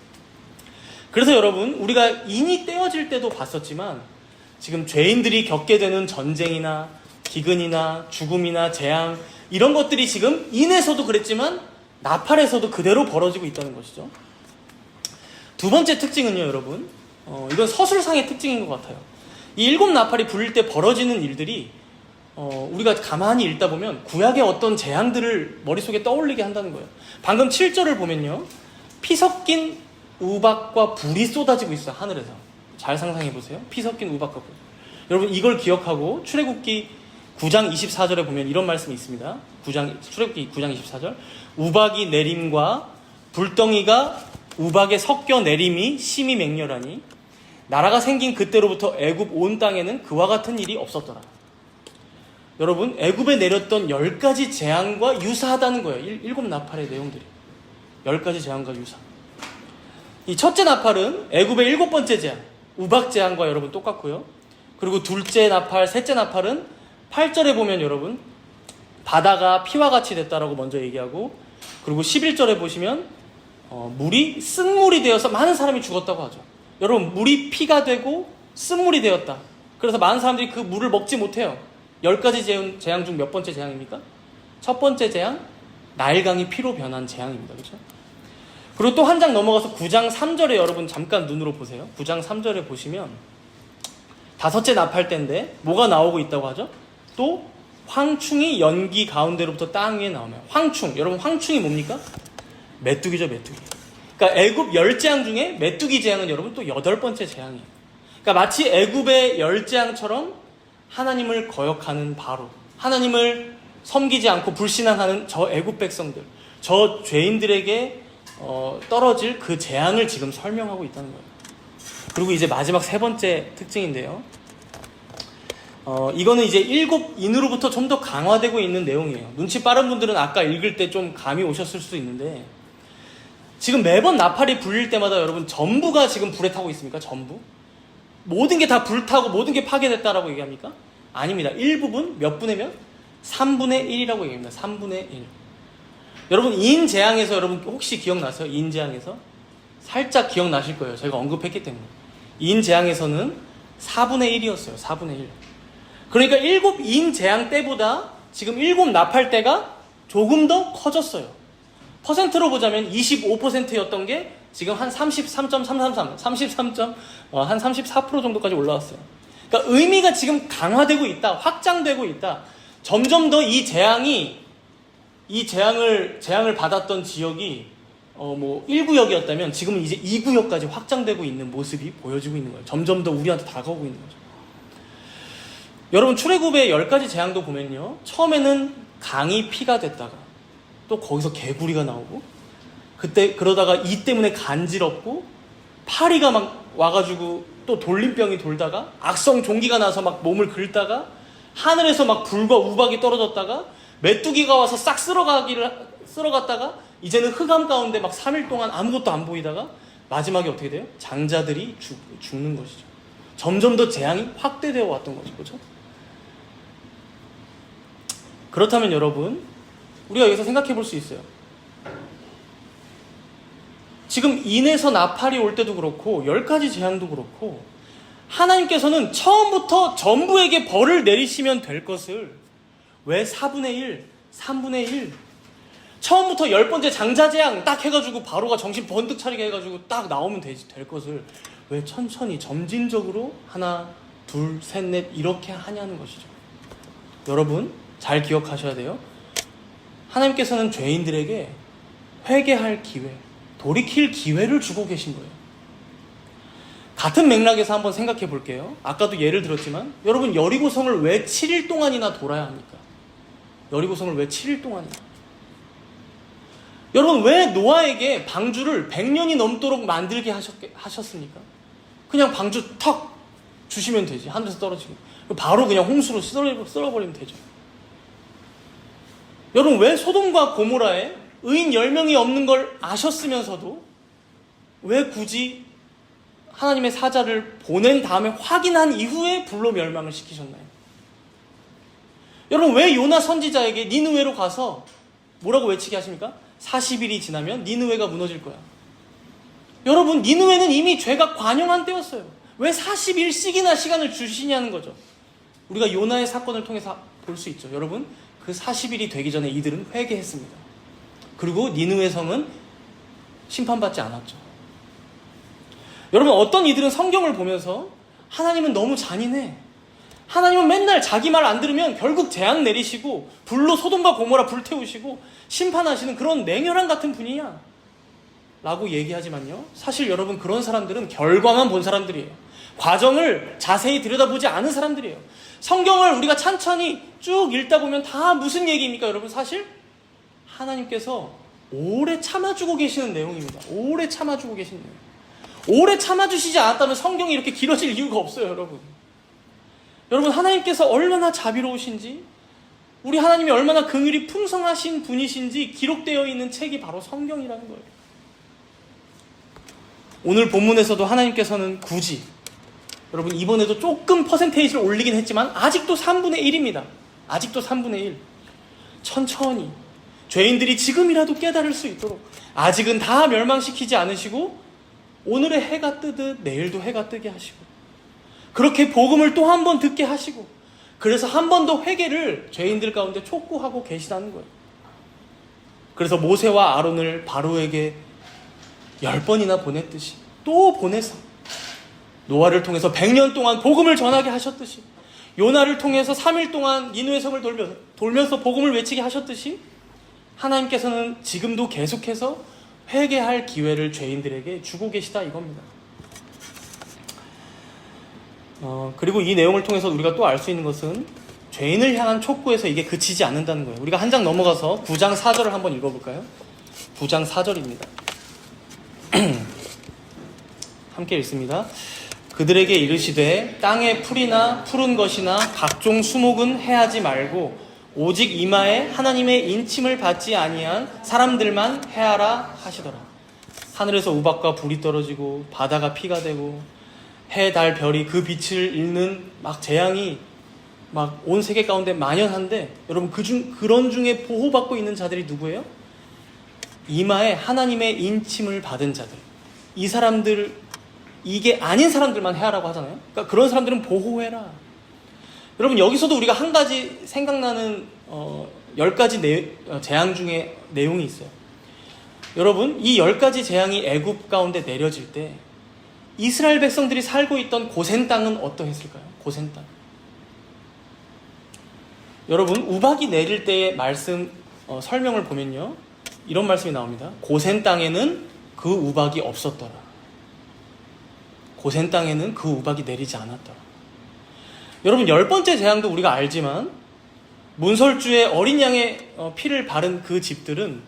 [SPEAKER 1] 그래서 여러분, 우리가 인이 떼어질 때도 봤었지만 지금 죄인들이 겪게 되는 전쟁이나 기근이나 죽음이나 재앙, 이런 것들이 지금 인에서도 그랬지만 나팔에서도 그대로 벌어지고 있다는 것이죠. 두 번째 특징은요, 여러분. 이건 서술상의 특징인 것 같아요. 이 일곱 나팔이 불릴 때 벌어지는 일들이 우리가 가만히 읽다 보면 구약의 어떤 재앙들을 머릿속에 떠올리게 한다는 거예요. 방금 7절을 보면요. 피 섞인 우박과 불이 쏟아지고 있어요. 하늘에서. 잘 상상해 보세요. 피 섞인 우박과 불. 여러분 이걸 기억하고 출애굽기 9장 24절에 보면 이런 말씀이 있습니다. 출애굽기 9장 24절. 우박이 내림과 불덩이가 우박에 섞여 내림이 심히 맹렬하니 나라가 생긴 그때로부터 애굽 온 땅에는 그와 같은 일이 없었더라. 여러분 애굽에 내렸던 10가지 재앙과 유사하다는 거예요. 일곱 나팔의 내용들이 10가지 재앙과 유사. 이 첫째 나팔은 애굽의 7번째 재앙 우박 재앙과 여러분 똑같고요. 그리고 둘째 나팔, 셋째 나팔은 8절에 보면 여러분 바다가 피와 같이 됐다라고 먼저 얘기하고, 그리고 11절에 보시면 물이 쓴물이 되어서 많은 사람이 죽었다고 하죠. 여러분 물이 피가 되고 쓴물이 되었다. 그래서 많은 사람들이 그 물을 먹지 못해요. 10가지 재앙 중 몇 번째 재앙입니까? 첫 번째 재앙, 나일강이 피로 변한 재앙입니다. 그렇죠? 그리고 또 한 장 넘어가서 9장 3절에 여러분 잠깐 눈으로 보세요. 9장 3절에 보시면 다섯째 나팔 때인데 뭐가 나오고 있다고 하죠? 또 황충이 연기 가운데로부터 땅 위에 나오면 황충, 여러분 황충이 뭡니까? 메뚜기죠, 메뚜기. 그러니까 애굽 10재앙 중에 메뚜기 재앙은 여러분 또 8번째 재앙이에요. 그러니까 마치 애굽의 10재앙처럼 하나님을 거역하는 바로 하나님을 섬기지 않고 불신앙하는 저 애굽 백성들, 저 죄인들에게 떨어질 그 재앙을 지금 설명하고 있다는 거예요. 그리고 이제 마지막 세 번째 특징인데요. 이거는 이제 일곱 인으로부터 좀 더 강화되고 있는 내용이에요. 눈치 빠른 분들은 아까 읽을 때 좀 감이 오셨을 수도 있는데, 지금 매번 나팔이 불릴 때마다 여러분 전부가 지금 불에 타고 있습니까? 전부? 모든 게 다 불타고 모든 게 파괴됐다라고 얘기합니까? 아닙니다. 일부분, 몇 분의면? 3분의 1이라고 얘기합니다. 3분의 1. 여러분 인재앙에서 여러분 혹시 기억나세요? 인재앙에서? 살짝 기억나실 거예요. 제가 언급했기 때문에. 인재앙에서는 4분의 1이었어요. 4분의 1. 그러니까 일곱 인재앙 때보다 지금 일곱 나팔 때가 조금 더 커졌어요. 퍼센트로 보자면 25%였던 게 지금 한 33.333, 한 34% 정도까지 올라왔어요. 그러니까 의미가 지금 강화되고 있다, 확장되고 있다. 점점 더 이 재앙을 받았던 지역이 1구역이었다면 지금은 이제 2구역까지 확장되고 있는 모습이 보여지고 있는 거예요. 점점 더 우리한테 다가오고 있는 거죠. 여러분 출애굽의 10가지 재앙도 보면요, 처음에는 강이 피가 됐다가 또 거기서 개구리가 나오고, 그때 그러다가 이 때문에 간지럽고 파리가 막 와가지고 또 돌림병이 돌다가 악성 종기가 나서 막 몸을 긁다가 하늘에서 막 불과 우박이 떨어졌다가 메뚜기가 와서 싹 쓸어갔다가 이제는 흑암 가운데 막 3일 동안 아무것도 안 보이다가 마지막에 어떻게 돼요? 장자들이 죽는 것이죠. 점점 더 재앙이 확대되어 왔던 거죠. 그렇죠? 그렇다면 여러분, 우리가 여기서 생각해 볼 수 있어요. 지금 인에서 나팔이 올 때도 그렇고 10가지 재앙도 그렇고 하나님께서는 처음부터 전부에게 벌을 내리시면 될 것을 왜 4분의 1, 3분의 1, 처음부터 10번째 장자재앙 딱 해가지고 바로가 정신 번뜩 차리게 해가지고 딱 나오면 될 것을 왜 천천히 점진적으로 하나, 둘, 셋, 넷 이렇게 하냐는 것이죠. 여러분 잘 기억하셔야 돼요. 하나님께서는 죄인들에게 회개할 기회, 돌이킬 기회를 주고 계신 거예요. 같은 맥락에서 한번 생각해 볼게요. 아까도 예를 들었지만 여러분 여리고성을 왜 7일 동안이나 돌아야 합니까? 여리고성을 왜 7일 동안이나? 여러분 왜 노아에게 방주를 100년이 넘도록 만들게 하셨습니까? 그냥 방주 턱 주시면 되지. 하늘에서 떨어지고 바로 그냥 홍수로 쓸어버리면 되죠. 여러분 왜 소돔과 고모라에 의인 10명이 없는 걸 아셨으면서도 왜 굳이 하나님의 사자를 보낸 다음에 확인한 이후에 불로 멸망을 시키셨나요? 여러분 왜 요나 선지자에게 니느웨로 가서 뭐라고 외치게 하십니까? 40일이 지나면 니느웨가 무너질 거야. 여러분 니느웨는 이미 죄가 관영한 때였어요. 왜 40일씩이나 시간을 주시냐는 거죠. 우리가 요나의 사건을 통해서 볼 수 있죠. 여러분 그 40일이 되기 전에 이들은 회개했습니다. 그리고 니느웨 성은 심판받지 않았죠. 여러분 어떤 이들은 성경을 보면서 하나님은 너무 잔인해. 하나님은 맨날 자기 말 안 들으면 결국 재앙 내리시고 불로 소돔과 고모라 불태우시고 심판하시는 그런 냉혈한 같은 분이야 라고 얘기하지만요, 사실 여러분 그런 사람들은 결과만 본 사람들이에요. 과정을 자세히 들여다보지 않은 사람들이에요. 성경을 우리가 찬찬히 쭉 읽다 보면 다 무슨 얘기입니까? 여러분 사실 하나님께서 오래 참아주고 계시는 내용입니다. 오래 참아주고 계시는 내용. 오래 참아주시지 않았다면 성경이 이렇게 길어질 이유가 없어요. 여러분 하나님께서 얼마나 자비로우신지, 우리 하나님이 얼마나 긍휼이 풍성하신 분이신지 기록되어 있는 책이 바로 성경이라는 거예요. 오늘 본문에서도 하나님께서는 굳이, 여러분 이번에도 조금 퍼센테이지를 올리긴 했지만 아직도 3분의 1입니다. 아직도 3분의 1. 천천히 죄인들이 지금이라도 깨달을 수 있도록 아직은 다 멸망시키지 않으시고 오늘의 해가 뜨듯 내일도 해가 뜨게 하시고 그렇게 복음을 또 한 번 듣게 하시고 그래서 한 번 더 회개를 죄인들 가운데 촉구하고 계시다는 거예요. 그래서 모세와 아론을 바로에게 10번이나 보냈듯이 또 보내서 노아를 통해서 100년 동안 복음을 전하게 하셨듯이 요나를 통해서 3일 동안 니느웨 성을 돌면서 복음을 외치게 하셨듯이 하나님께서는 지금도 계속해서 회개할 기회를 죄인들에게 주고 계시다 이겁니다. 그리고 이 내용을 통해서 우리가 또 알 수 있는 것은 죄인을 향한 촉구에서 이게 그치지 않는다는 거예요. 우리가 한 장 넘어가서 9장 4절을 한번 읽어볼까요? 9장 4절입니다. 함께 읽습니다. 그들에게 이르시되 땅의 풀이나 푸른 것이나 각종 수목은 해하지 말고 오직 이마에 하나님의 인침을 받지 아니한 사람들만 해하라 하시더라. 하늘에서 우박과 불이 떨어지고 바다가 피가 되고 해, 달, 별이 그 빛을 잃는 막 재앙이 막 온 세계 가운데 만연한데 여러분 그런 중에 보호받고 있는 자들이 누구예요? 이마에 하나님의 인침을 받은 자들. 이 사람들, 이게 아닌 사람들만 해하라고 하잖아요. 그러니까 그런 사람들은 보호해라. 여러분 여기서도 우리가 한 가지 생각나는 10가지 재앙 중에 내용이 있어요. 여러분 이 10가지 재앙이 애굽 가운데 내려질 때 이스라엘 백성들이 살고 있던 고센 땅은 어떠했을까요? 고센 땅. 여러분 우박이 내릴 때의 말씀 설명을 보면요, 이런 말씀이 나옵니다. 고센 땅에는 그 우박이 없었더라. 고센 땅에는 그 우박이 내리지 않았더라. 여러분 10번째 재앙도 우리가 알지만 문설주에 어린 양의 피를 바른 그 집들은,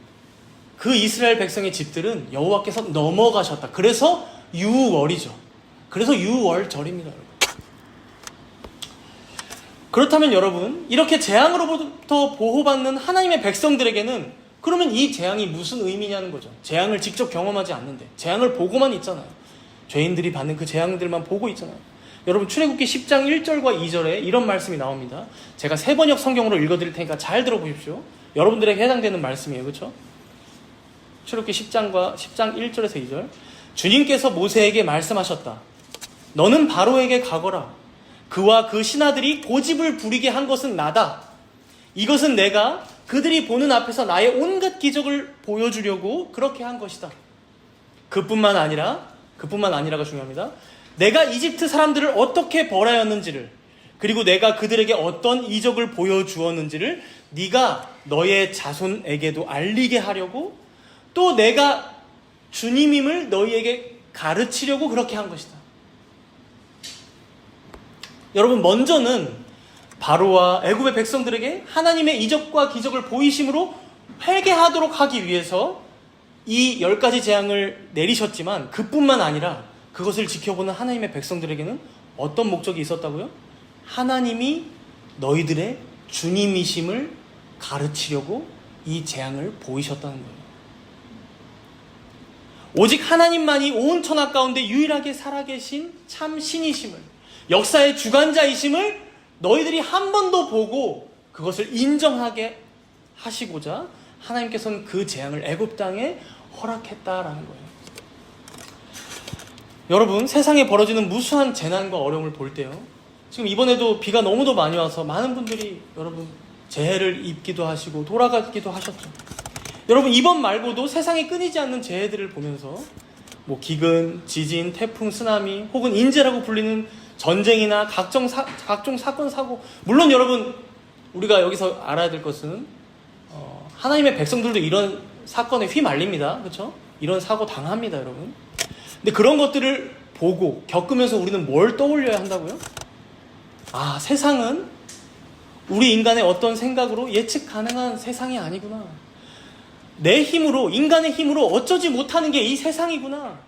[SPEAKER 1] 그 이스라엘 백성의 집들은 여호와께서 넘어가셨다. 그래서 유월이죠. 그래서 유월절입니다. 여러분. 그렇다면 여러분 이렇게 재앙으로부터 보호받는 하나님의 백성들에게는 그러면 이 재앙이 무슨 의미냐는 거죠. 재앙을 직접 경험하지 않는데 재앙을 보고만 있잖아요. 죄인들이 받는 그 재앙들만 보고 있잖아요. 여러분 출애굽기 10장 1절과 2절에 이런 말씀이 나옵니다. 제가 세 번역 성경으로 읽어드릴 테니까 잘 들어보십시오. 여러분들에게 해당되는 말씀이에요. 그렇죠? 출애굽기 10장 1절에서 2절. 주님께서 모세에게 말씀하셨다. 너는 바로에게 가거라. 그와 그 신하들이 고집을 부리게 한 것은 나다. 이것은 내가 그들이 보는 앞에서 나의 온갖 기적을 보여주려고 그렇게 한 것이다. 그뿐만 아니라가 중요합니다. 내가 이집트 사람들을 어떻게 벌하였는지를, 그리고 내가 그들에게 어떤 이적을 보여주었는지를 네가 너의 자손에게도 알리게 하려고, 또 내가 주님임을 너희에게 가르치려고 그렇게 한 것이다. 여러분, 먼저는 바로와 애굽의 백성들에게 하나님의 이적과 기적을 보이심으로 회개하도록 하기 위해서 이 10가지 재앙을 내리셨지만, 그뿐만 아니라 그것을 지켜보는 하나님의 백성들에게는 어떤 목적이 있었다고요? 하나님이 너희들의 주님이심을 가르치려고 이 재앙을 보이셨다는 거예요. 오직 하나님만이 온 천하 가운데 유일하게 살아계신 참 신이심을, 역사의 주관자이심을 너희들이 한 번 더 보고 그것을 인정하게 하시고자 하나님께서는 그 재앙을 애굽 땅에 허락했다라는 거예요. 여러분, 세상에 벌어지는 무수한 재난과 어려움을 볼 때요, 지금 이번에도 비가 너무도 많이 와서 많은 분들이 여러분 재해를 입기도 하시고 돌아가기도 하셨죠. 여러분, 이번 말고도 세상에 끊이지 않는 재해들을 보면서 기근, 지진, 태풍, 쓰나미 혹은 인재라고 불리는 전쟁이나 각종 사건, 사고, 물론 여러분, 우리가 여기서 알아야 될 것은 하나님의 백성들도 이런 사건에 휘말립니다. 그렇죠? 이런 사고 당합니다, 여러분. 근데 그런 것들을 보고 겪으면서 우리는 뭘 떠올려야 한다고요? 아, 세상은 우리 인간의 어떤 생각으로 예측 가능한 세상이 아니구나. 내 힘으로, 인간의 힘으로 어쩌지 못하는 게 이 세상이구나.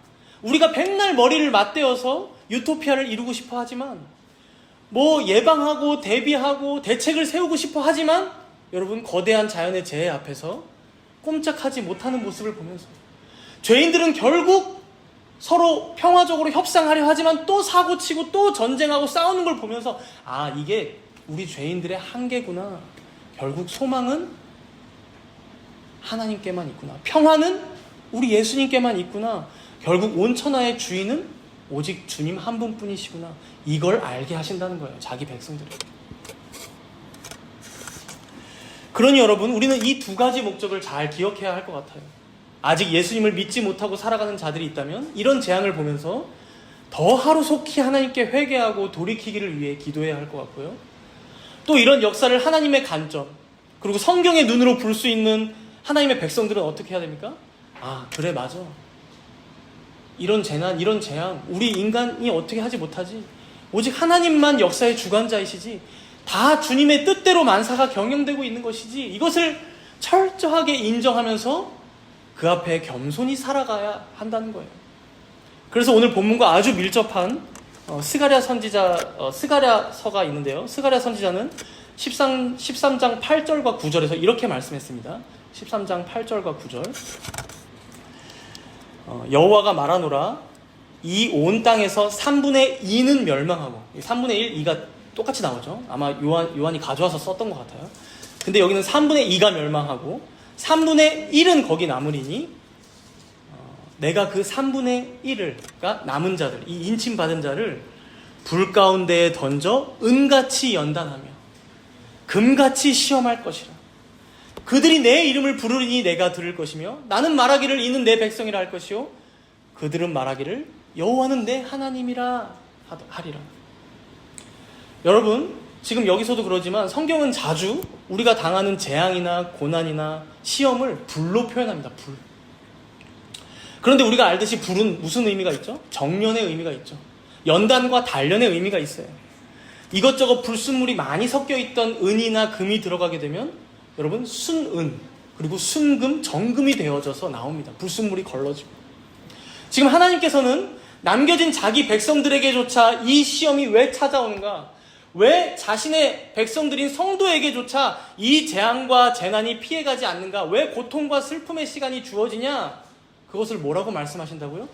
[SPEAKER 1] 우리가 백날 머리를 맞대어서 유토피아를 이루고 싶어 하지만, 예방하고 대비하고 대책을 세우고 싶어 하지만, 여러분, 거대한 자연의 재해 앞에서 꼼짝하지 못하는 모습을 보면서, 죄인들은 결국 서로 평화적으로 협상하려 하지만 또 사고치고 또 전쟁하고 싸우는 걸 보면서, 아, 이게 우리 죄인들의 한계구나. 결국 소망은 하나님께만 있구나. 평화는 우리 예수님께만 있구나. 결국 온 천하의 주인은 오직 주님 한 분뿐이시구나. 이걸 알게 하신다는 거예요, 자기 백성들에게. 그러니 여러분, 우리는 이 두 가지 목적을 잘 기억해야 할 것 같아요. 아직 예수님을 믿지 못하고 살아가는 자들이 있다면 이런 재앙을 보면서 더 하루속히 하나님께 회개하고 돌이키기를 위해 기도해야 할 것 같고요. 또 이런 역사를 하나님의 관점, 그리고 성경의 눈으로 볼 수 있는 하나님의 백성들은 어떻게 해야 됩니까? 아, 그래, 맞아. 이런 재난, 이런 재앙, 우리 인간이 어떻게 하지 못하지. 오직 하나님만 역사의 주관자이시지. 다 주님의 뜻대로 만사가 경영되고 있는 것이지. 이것을 철저하게 인정하면서 그 앞에 겸손히 살아가야 한다는 거예요. 그래서 오늘 본문과 아주 밀접한 스가랴 선지자, 스가랴서가 있는데요. 스가랴 선지자는 13장 8절과 9절에서 이렇게 말씀했습니다. 13장 8절과 9절. 여호와가 말하노라, 이 온 땅에서 3분의 2는 멸망하고, 3분의 1, 2가 똑같이 나오죠. 아마 요한이 가져와서 썼던 것 같아요. 근데 여기는 3분의 2가 멸망하고 3분의 1은 거기 남으리니, 내가 그 3분의 1을, 그러니까 남은 자들, 이 인침받은 자를 불 가운데에 던져 은같이 연단하며 금같이 시험할 것이라. 그들이 내 이름을 부르리니 내가 들을 것이며, 나는 말하기를 이는 내 백성이라 할 것이요 그들은 말하기를 여호와는 내 하나님이라 하리라. 여러분, 지금 여기서도 그러지만 성경은 자주 우리가 당하는 재앙이나 고난이나 시험을 불로 표현합니다. 불. 그런데 우리가 알듯이 불은 무슨 의미가 있죠? 정련의 의미가 있죠. 연단과 단련의 의미가 있어요. 이것저것 불순물이 많이 섞여 있던 은이나 금이 들어가게 되면 여러분, 순은 그리고 순금, 정금이 되어져서 나옵니다. 불순물이 걸러지고. 지금 하나님께서는 남겨진 자기 백성들에게조차 이 시험이 왜 찾아오는가? 왜 자신의 백성들인 성도에게조차 이 재앙과 재난이 피해가지 않는가? 왜 고통과 슬픔의 시간이 주어지냐? 그것을 뭐라고 말씀하신다고요?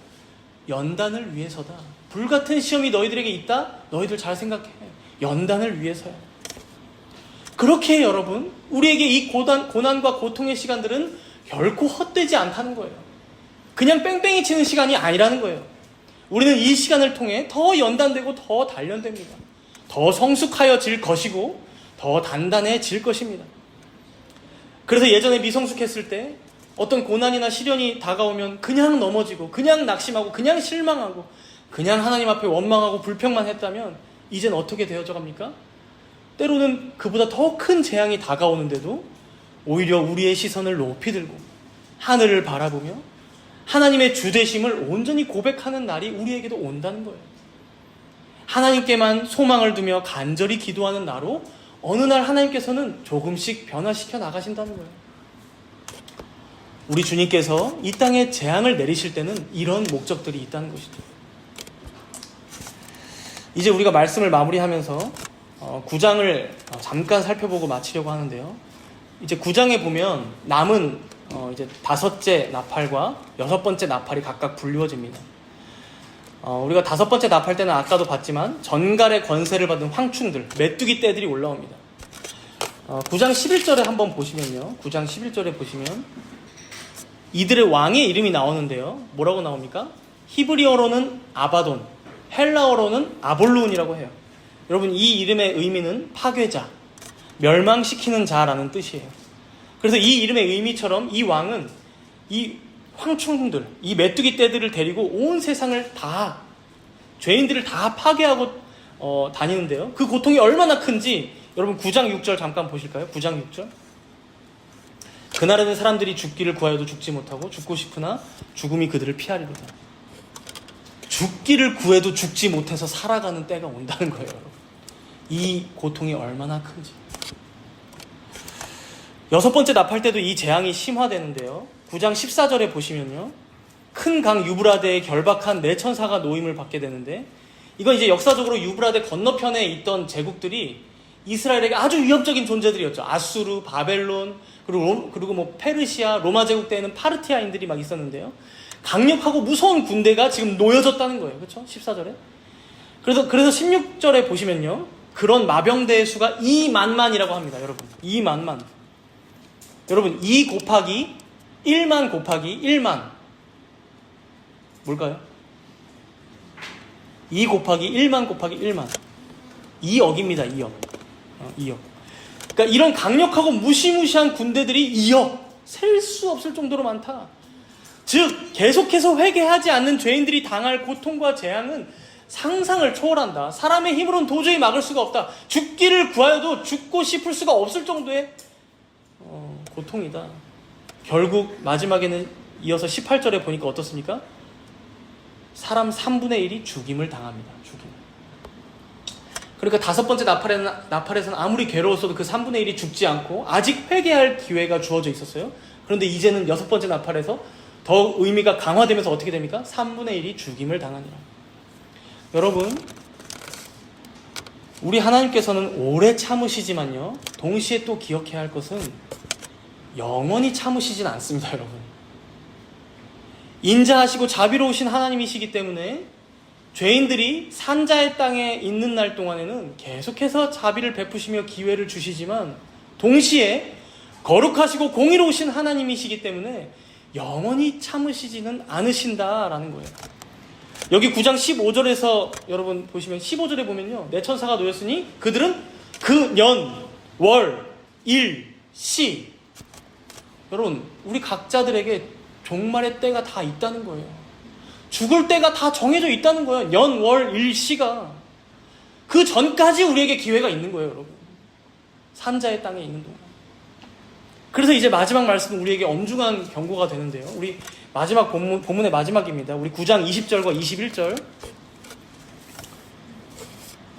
[SPEAKER 1] 연단을 위해서다. 불같은 시험이 너희들에게 있다? 너희들 잘 생각해. 연단을 위해서야. 그렇게 여러분, 우리에게 이 고난과 고통의 시간들은 결코 헛되지 않다는 거예요. 그냥 뺑뺑이 치는 시간이 아니라는 거예요. 우리는 이 시간을 통해 더 연단되고 더 단련됩니다. 더 성숙하여질 것이고 더 단단해질 것입니다. 그래서 예전에 미성숙했을 때 어떤 고난이나 시련이 다가오면 그냥 넘어지고 그냥 낙심하고 그냥 실망하고 그냥 하나님 앞에 원망하고 불평만 했다면 이젠 어떻게 되어져 갑니까? 때로는 그보다 더 큰 재앙이 다가오는데도 오히려 우리의 시선을 높이 들고 하늘을 바라보며 하나님의 주되심을 온전히 고백하는 날이 우리에게도 온다는 거예요. 하나님께만 소망을 두며 간절히 기도하는 나로 어느 날 하나님께서는 조금씩 변화시켜 나가신다는 거예요. 우리 주님께서 이 땅에 재앙을 내리실 때는 이런 목적들이 있다는 것이죠. 이제 우리가 말씀을 마무리하면서 9장을 잠깐 살펴보고 마치려고 하는데요. 이제 9장에 보면 남은 이제 5째 나팔과 6번째 나팔이 각각 불리워집니다. 우리가 5번째 나팔 때는 아까도 봤지만 전갈의 권세를 받은 황충들, 메뚜기 떼들이 올라옵니다. 9장 11절에 한번 보시면요. 9장 11절에 보시면 이들의 왕의 이름이 나오는데요. 뭐라고 나옵니까? 히브리어로는 아바돈, 헬라어로는 아볼루온이라고 해요. 여러분, 이 이름의 의미는 파괴자, 멸망시키는 자라는 뜻이에요. 그래서 이 이름의 의미처럼 이 왕은 이 황충들, 이 메뚜기 떼들을 데리고 온 세상을 다, 죄인들을 다 파괴하고 다니는데요. 그 고통이 얼마나 큰지 여러분 9장 6절 잠깐 보실까요? 9장 6절. 그날에는 사람들이 죽기를 구하여도 죽지 못하고 죽고 싶으나 죽음이 그들을 피하리로다. 죽기를 구해도 죽지 못해서 살아가는 때가 온다는 거예요. 여러분. 이 고통이 얼마나 큰지. 6번째 나팔 때도 이 재앙이 심화되는데요. 9장 14절에 보시면요. 큰 강 유브라데에 결박한 4천사가 노임을 받게 되는데, 이건 이제 역사적으로 유브라데 건너편에 있던 제국들이 이스라엘에게 아주 위협적인 존재들이었죠. 아수르, 바벨론, 그리고 뭐 페르시아, 로마 제국 때에는 파르티아인들이 막 있었는데요. 강력하고 무서운 군대가 지금 놓여졌다는 거예요. 그렇죠? 14절에. 그래서 16절에 보시면요. 그런 마병대의 수가 2만만이라고 합니다. 여러분. 2만만. 여러분, 2 곱하기 1만 곱하기 1만. 뭘까요? 2 곱하기 1만 곱하기 1만. 2억입니다. 2억. 2억. 그러니까 이런 강력하고 무시무시한 군대들이 2억. 셀 수 없을 정도로 많다. 즉 계속해서 회개하지 않는 죄인들이 당할 고통과 재앙은 상상을 초월한다. 사람의 힘으로는 도저히 막을 수가 없다. 죽기를 구하여도 죽고 싶을 수가 없을 정도의 고통이다. 결국 마지막에는 이어서 18절에 보니까 어떻습니까? 사람 3분의 1이 죽임을 당합니다. 죽임. 그러니까 5번째 나팔에서는 아무리 괴로웠어도 그 3분의 1이 죽지 않고 아직 회개할 기회가 주어져 있었어요. 그런데 이제는 6번째 나팔에서 더 의미가 강화되면서 어떻게 됩니까? 3분의 1이 죽임을 당하니라. 여러분, 우리 하나님께서는 오래 참으시지만요, 동시에 또 기억해야 할 것은 영원히 참으시진 않습니다. 여러분, 인자하시고 자비로우신 하나님이시기 때문에 죄인들이 산자의 땅에 있는 날 동안에는 계속해서 자비를 베푸시며 기회를 주시지만, 동시에 거룩하시고 공의로우신 하나님이시기 때문에 영원히 참으시지는 않으신다라는 거예요. 여기 9장 15절에서 여러분 보시면 15절에 보면요. 4천사가 놓였으니 그들은 그 년, 월, 일, 시. 여러분, 우리 각자들에게 종말의 때가 다 있다는 거예요. 죽을 때가 다 정해져 있다는 거예요. 년, 월, 일, 시가. 그 전까지 우리에게 기회가 있는 거예요, 여러분. 산자의 땅에 있는 동안. 그래서 이제 마지막 말씀은 우리에게 엄중한 경고가 되는데요. 우리 마지막 본문의 마지막입니다. 우리 9장 20절과 21절.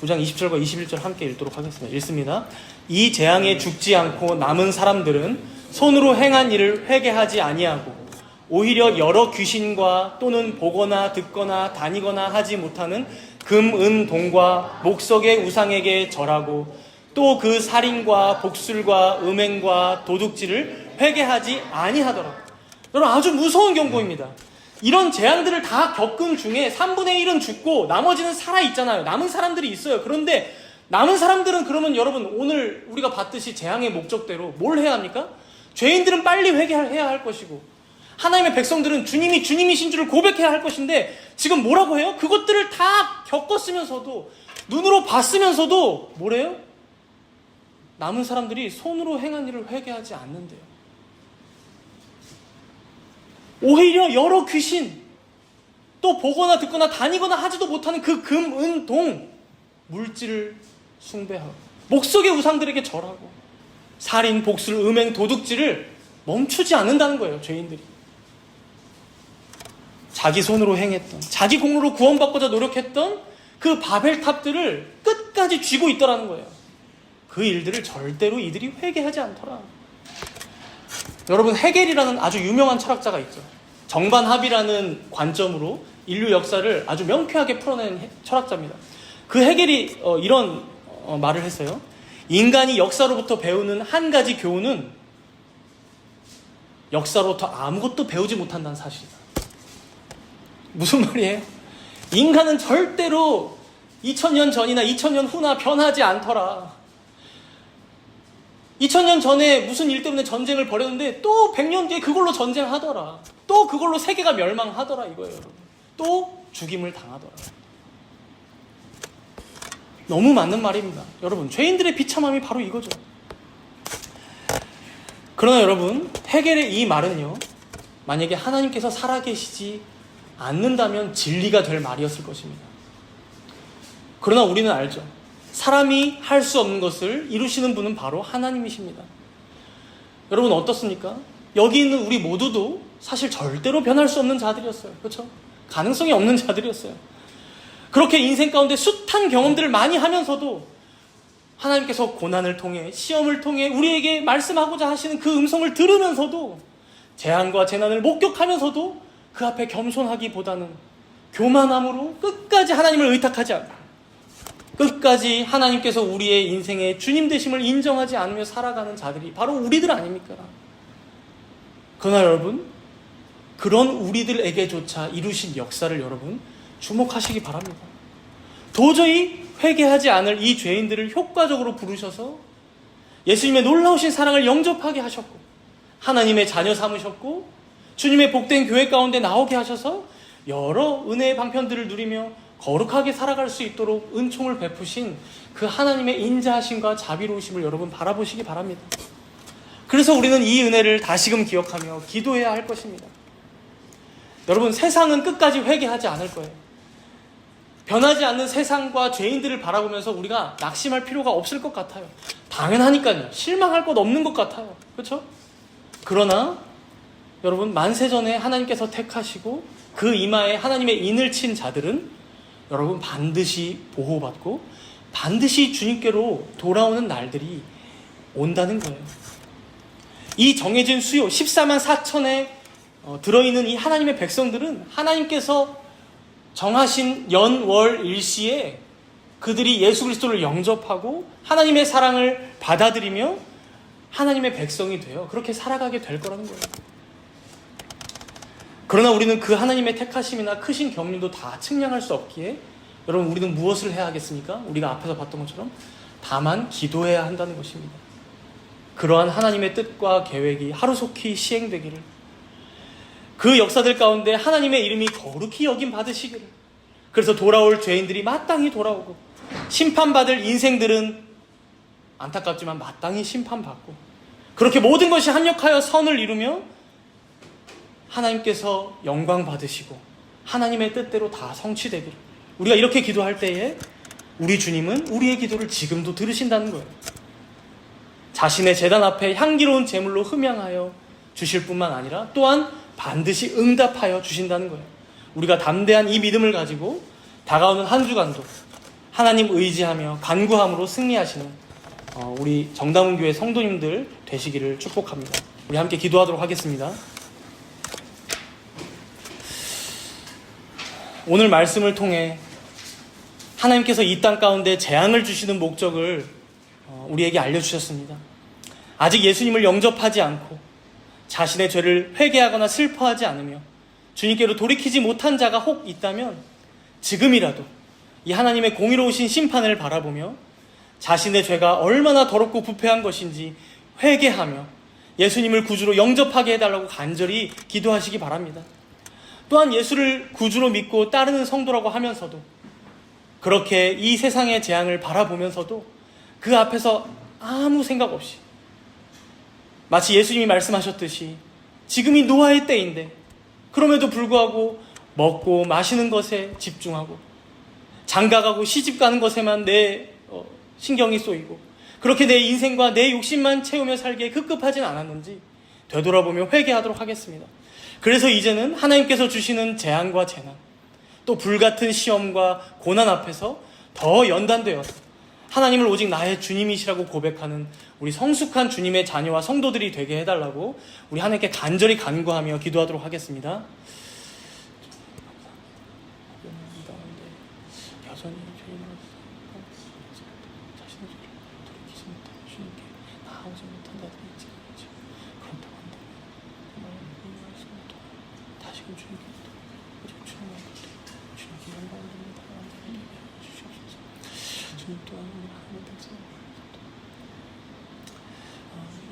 [SPEAKER 1] 9장 20절과 21절 함께 읽도록 하겠습니다. 읽습니다. 이 재앙에 죽지 않고 남은 사람들은 손으로 행한 일을 회개하지 아니하고 오히려 여러 귀신과 또는 보거나 듣거나 다니거나 하지 못하는 금, 은, 동과 목석의 우상에게 절하고 또 그 살인과 복술과 음행과 도둑질을 회개하지 아니하더라. 여러분, 아주 무서운 경고입니다. 이런 재앙들을 다 겪은 중에 3분의 1은 죽고 나머지는 살아있잖아요. 남은 사람들이 있어요. 그런데 남은 사람들은 그러면 여러분, 오늘 우리가 봤듯이 재앙의 목적대로 뭘 해야 합니까? 죄인들은 빨리 회개해야 할 것이고, 하나님의 백성들은 주님이 주님이신 줄을 고백해야 할 것인데, 지금 뭐라고 해요? 그것들을 다 겪었으면서도, 눈으로 봤으면서도 뭐래요? 남은 사람들이 손으로 행한 일을 회개하지 않는데요. 오히려 여러 귀신, 또 보거나 듣거나 다니거나 하지도 못하는 그 금, 은, 동 물질을 숭배하고 목석의 우상들에게 절하고 살인, 복술, 음행, 도둑질을 멈추지 않는다는 거예요. 죄인들이 자기 손으로 행했던, 자기 공로로 구원받고자 노력했던 그 바벨탑들을 끝까지 쥐고 있더라는 거예요. 그 일들을 절대로 이들이 회개하지 않더라. 여러분, 헤겔이라는 아주 유명한 철학자가 있죠. 정반합이라는 관점으로 인류 역사를 아주 명쾌하게 풀어낸 철학자입니다. 그 헤겔이 이런 말을 했어요. 인간이 역사로부터 배우는 한 가지 교훈은 역사로부터 아무것도 배우지 못한다는 사실이다. 무슨 말이에요? 인간은 절대로 2000년 전이나 2000년 후나 변하지 않더라. 2000년 전에 무슨 일 때문에 전쟁을 벌였는데 또 100년 뒤에 그걸로 전쟁하더라. 또 그걸로 세계가 멸망하더라 이거예요, 여러분. 또 죽임을 당하더라. 너무 맞는 말입니다. 여러분, 죄인들의 비참함이 바로 이거죠. 그러나 여러분, 헤겔의 이 말은요, 만약에 하나님께서 살아계시지 않는다면 진리가 될 말이었을 것입니다. 그러나 우리는 알죠. 사람이 할 수 없는 것을 이루시는 분은 바로 하나님이십니다. 여러분, 어떻습니까? 여기 있는 우리 모두도 사실 절대로 변할 수 없는 자들이었어요. 그렇죠? 가능성이 없는 자들이었어요. 그렇게 인생 가운데 숱한 경험들을 많이 하면서도 하나님께서 고난을 통해, 시험을 통해 우리에게 말씀하고자 하시는 그 음성을 들으면서도, 재앙과 재난을 목격하면서도 그 앞에 겸손하기보다는 교만함으로 끝까지 하나님을 의탁하지 않고, 끝까지 하나님께서 우리의 인생의 주님 되심을 인정하지 않으며 살아가는 자들이 바로 우리들 아닙니까? 그러나 여러분, 그런 우리들에게조차 이루신 역사를 여러분 주목하시기 바랍니다. 도저히 회개하지 않을 이 죄인들을 효과적으로 부르셔서 예수님의 놀라우신 사랑을 영접하게 하셨고, 하나님의 자녀 삼으셨고, 주님의 복된 교회 가운데 나오게 하셔서 여러 은혜의 방편들을 누리며 거룩하게 살아갈 수 있도록 은총을 베푸신 그 하나님의 인자하심과 자비로우심을 여러분 바라보시기 바랍니다. 그래서 우리는 이 은혜를 다시금 기억하며 기도해야 할 것입니다. 여러분, 세상은 끝까지 회개하지 않을 거예요. 변하지 않는 세상과 죄인들을 바라보면서 우리가 낙심할 필요가 없을 것 같아요. 당연하니까요. 실망할 것 없는 것 같아요. 그렇죠? 그러나 여러분, 만세전에 하나님께서 택하시고 그 이마에 하나님의 인을 친 자들은 여러분 반드시 보호받고 반드시 주님께로 돌아오는 날들이 온다는 거예요. 이 정해진 수요 14만 4천에 들어있는 이 하나님의 백성들은 하나님께서 정하신 연, 월, 일시에 그들이 예수 그리스도를 영접하고 하나님의 사랑을 받아들이며 하나님의 백성이 되어 그렇게 살아가게 될 거라는 거예요. 그러나 우리는 그 하나님의 택하심이나 크신 경륜도 다 측량할 수 없기에 여러분, 우리는 무엇을 해야 하겠습니까? 우리가 앞에서 봤던 것처럼 다만 기도해야 한다는 것입니다. 그러한 하나님의 뜻과 계획이 하루속히 시행되기를, 그 역사들 가운데 하나님의 이름이 거룩히 여김 받으시기를, 그래서 돌아올 죄인들이 마땅히 돌아오고 심판받을 인생들은 안타깝지만 마땅히 심판받고, 그렇게 모든 것이 합력하여 선을 이루며 하나님께서 영광 받으시고 하나님의 뜻대로 다 성취되기를, 우리가 이렇게 기도할 때에 우리 주님은 우리의 기도를 지금도 들으신다는 거예요. 자신의 제단 앞에 향기로운 제물로 흠양하여 주실 뿐만 아니라 또한 반드시 응답하여 주신다는 거예요. 우리가 담대한 이 믿음을 가지고 다가오는 한 주간도 하나님 의지하며 간구함으로 승리하시는 우리 정다문교회 성도님들 되시기를 축복합니다. 우리 함께 기도하도록 하겠습니다. 오늘 말씀을 통해 하나님께서 이 땅 가운데 재앙을 주시는 목적을 우리에게 알려주셨습니다. 아직 예수님을 영접하지 않고 자신의 죄를 회개하거나 슬퍼하지 않으며 주님께로 돌이키지 못한 자가 혹 있다면 지금이라도 이 하나님의 공의로우신 심판을 바라보며 자신의 죄가 얼마나 더럽고 부패한 것인지 회개하며 예수님을 구주로 영접하게 해달라고 간절히 기도하시기 바랍니다. 또한 예수를 구주로 믿고 따르는 성도라고 하면서도 그렇게 이 세상의 재앙을 바라보면서도 그 앞에서 아무 생각 없이 마치 예수님이 말씀하셨듯이 지금이 노아의 때인데 그럼에도 불구하고 먹고 마시는 것에 집중하고 장가가고 시집가는 것에만 내 신경이 쏘이고 그렇게 내 인생과 내 욕심만 채우며 살기에 급급하진 않았는지 되돌아보며 회개하도록 하겠습니다. 그래서 이제는 하나님께서 주시는 재앙과 재난, 또 불같은 시험과 고난 앞에서 더 연단되어서 하나님을 오직 나의 주님이시라고 고백하는 우리 성숙한 주님의 자녀와 성도들이 되게 해달라고 우리 하나님께 간절히 간구하며 기도하도록 하겠습니다. 여전히 죄인으로서 자신의 죄를 돌이키지 못하고 주님께 나아오지 못한 자들이 있지. 그렇다고 한다면 정말 이 말씀을 통해 다시금 주님께 오직 주님만 주님께 영광을 돌리며 나아가는 자들이 되게 주시옵소서. 주님 또한 우리 하나님의 백성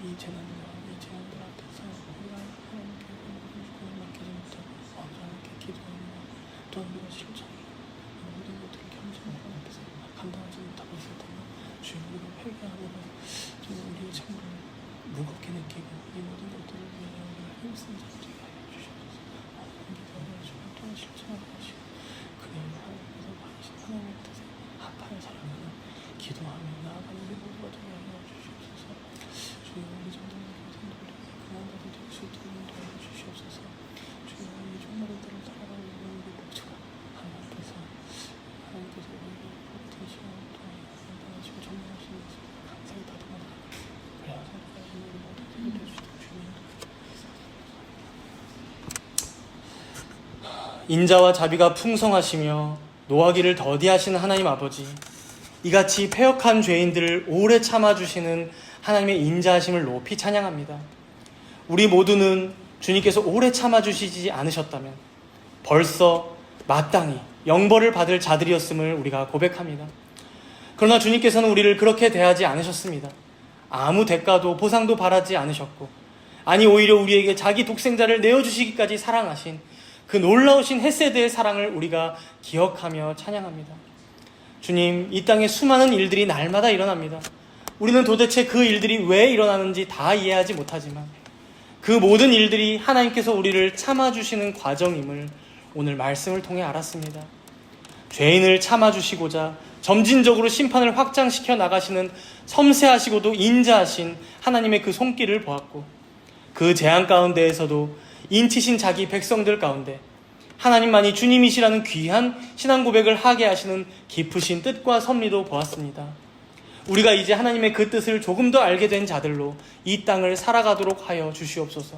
[SPEAKER 1] 이 재난과 이 재난들 앞에서 우리가 하나님께 구원을 맡기지 못하고 하나님께 기도하며 또한 우리가 실천하며 모든 것들을 겸손히 하나님 앞에서 감당하지 못하고 있을 때는 주님 우리가 회개하며 정말 우리의 책무를 무겁게 느끼고 이 모든 것들을 위해 우리가 힘쓴 자들이 하여 주시옵소서. 하나님 기도하며 주님 또한 실천하게 하시고 그의 하나님께서 받으신 하나님의 뜻에 합하여 살아가는 기도하며 나아가는 우리 모두가 되게 하여 주시옵소서. 주님 우리 정도는 성도들에게 그런 자들 될 수 있도록 도와주시옵소서. 주님 이 종말들을 살아가는 우리 모두가 하나님 앞에서 하나님께서 우리에게 같은 시간을 통해 하나님께서 정리하시는 것을 감사히 받으며 그래야 살아가는 우리 모두들이 될 수 있도록 주님 인자와 자비가 풍성하시며 노하기를 더디하시는 하나님 아버지, 이같이 패역한 죄인들을 오래 참아주시는 하나님의 인자하심을 높이 찬양합니다. 우리 모두는 주님께서 오래 참아주시지 않으셨다면 벌써 마땅히 영벌을 받을 자들이었음을 우리가 고백합니다. 그러나 주님께서는 우리를 그렇게 대하지 않으셨습니다. 아무 대가도 보상도 바라지 않으셨고, 아니 오히려 우리에게 자기 독생자를 내어주시기까지 사랑하신 그 놀라우신 헤세드의 사랑을 우리가 기억하며 찬양합니다. 주님, 이 땅에 수많은 일들이 날마다 일어납니다. 우리는 도대체 그 일들이 왜 일어나는지 다 이해하지 못하지만 그 모든 일들이 하나님께서 우리를 참아주시는 과정임을 오늘 말씀을 통해 알았습니다. 죄인을 참아주시고자 점진적으로 심판을 확장시켜 나가시는 섬세하시고도 인자하신 하나님의 그 손길을 보았고, 그 재앙 가운데에서도 인치신 자기 백성들 가운데 하나님만이 주님이시라는 귀한 신앙 고백을 하게 하시는 깊으신 뜻과 섭리도 보았습니다. 우리가 이제 하나님의 그 뜻을 조금 더 알게 된 자들로 이 땅을 살아가도록 하여 주시옵소서.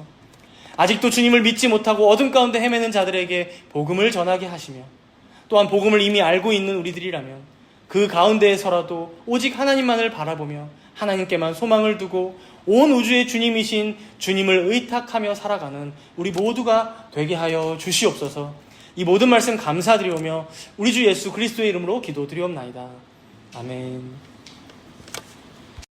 [SPEAKER 1] 아직도 주님을 믿지 못하고 어둠 가운데 헤매는 자들에게 복음을 전하게 하시며, 또한 복음을 이미 알고 있는 우리들이라면 그 가운데에서라도 오직 하나님만을 바라보며 하나님께만 소망을 두고 온 우주의 주님이신 주님을 의탁하며 살아가는 우리 모두가 되게 하여 주시옵소서. 이 모든 말씀 감사드리오며 우리 주 예수 그리스도의 이름으로 기도드리옵나이다. 아멘.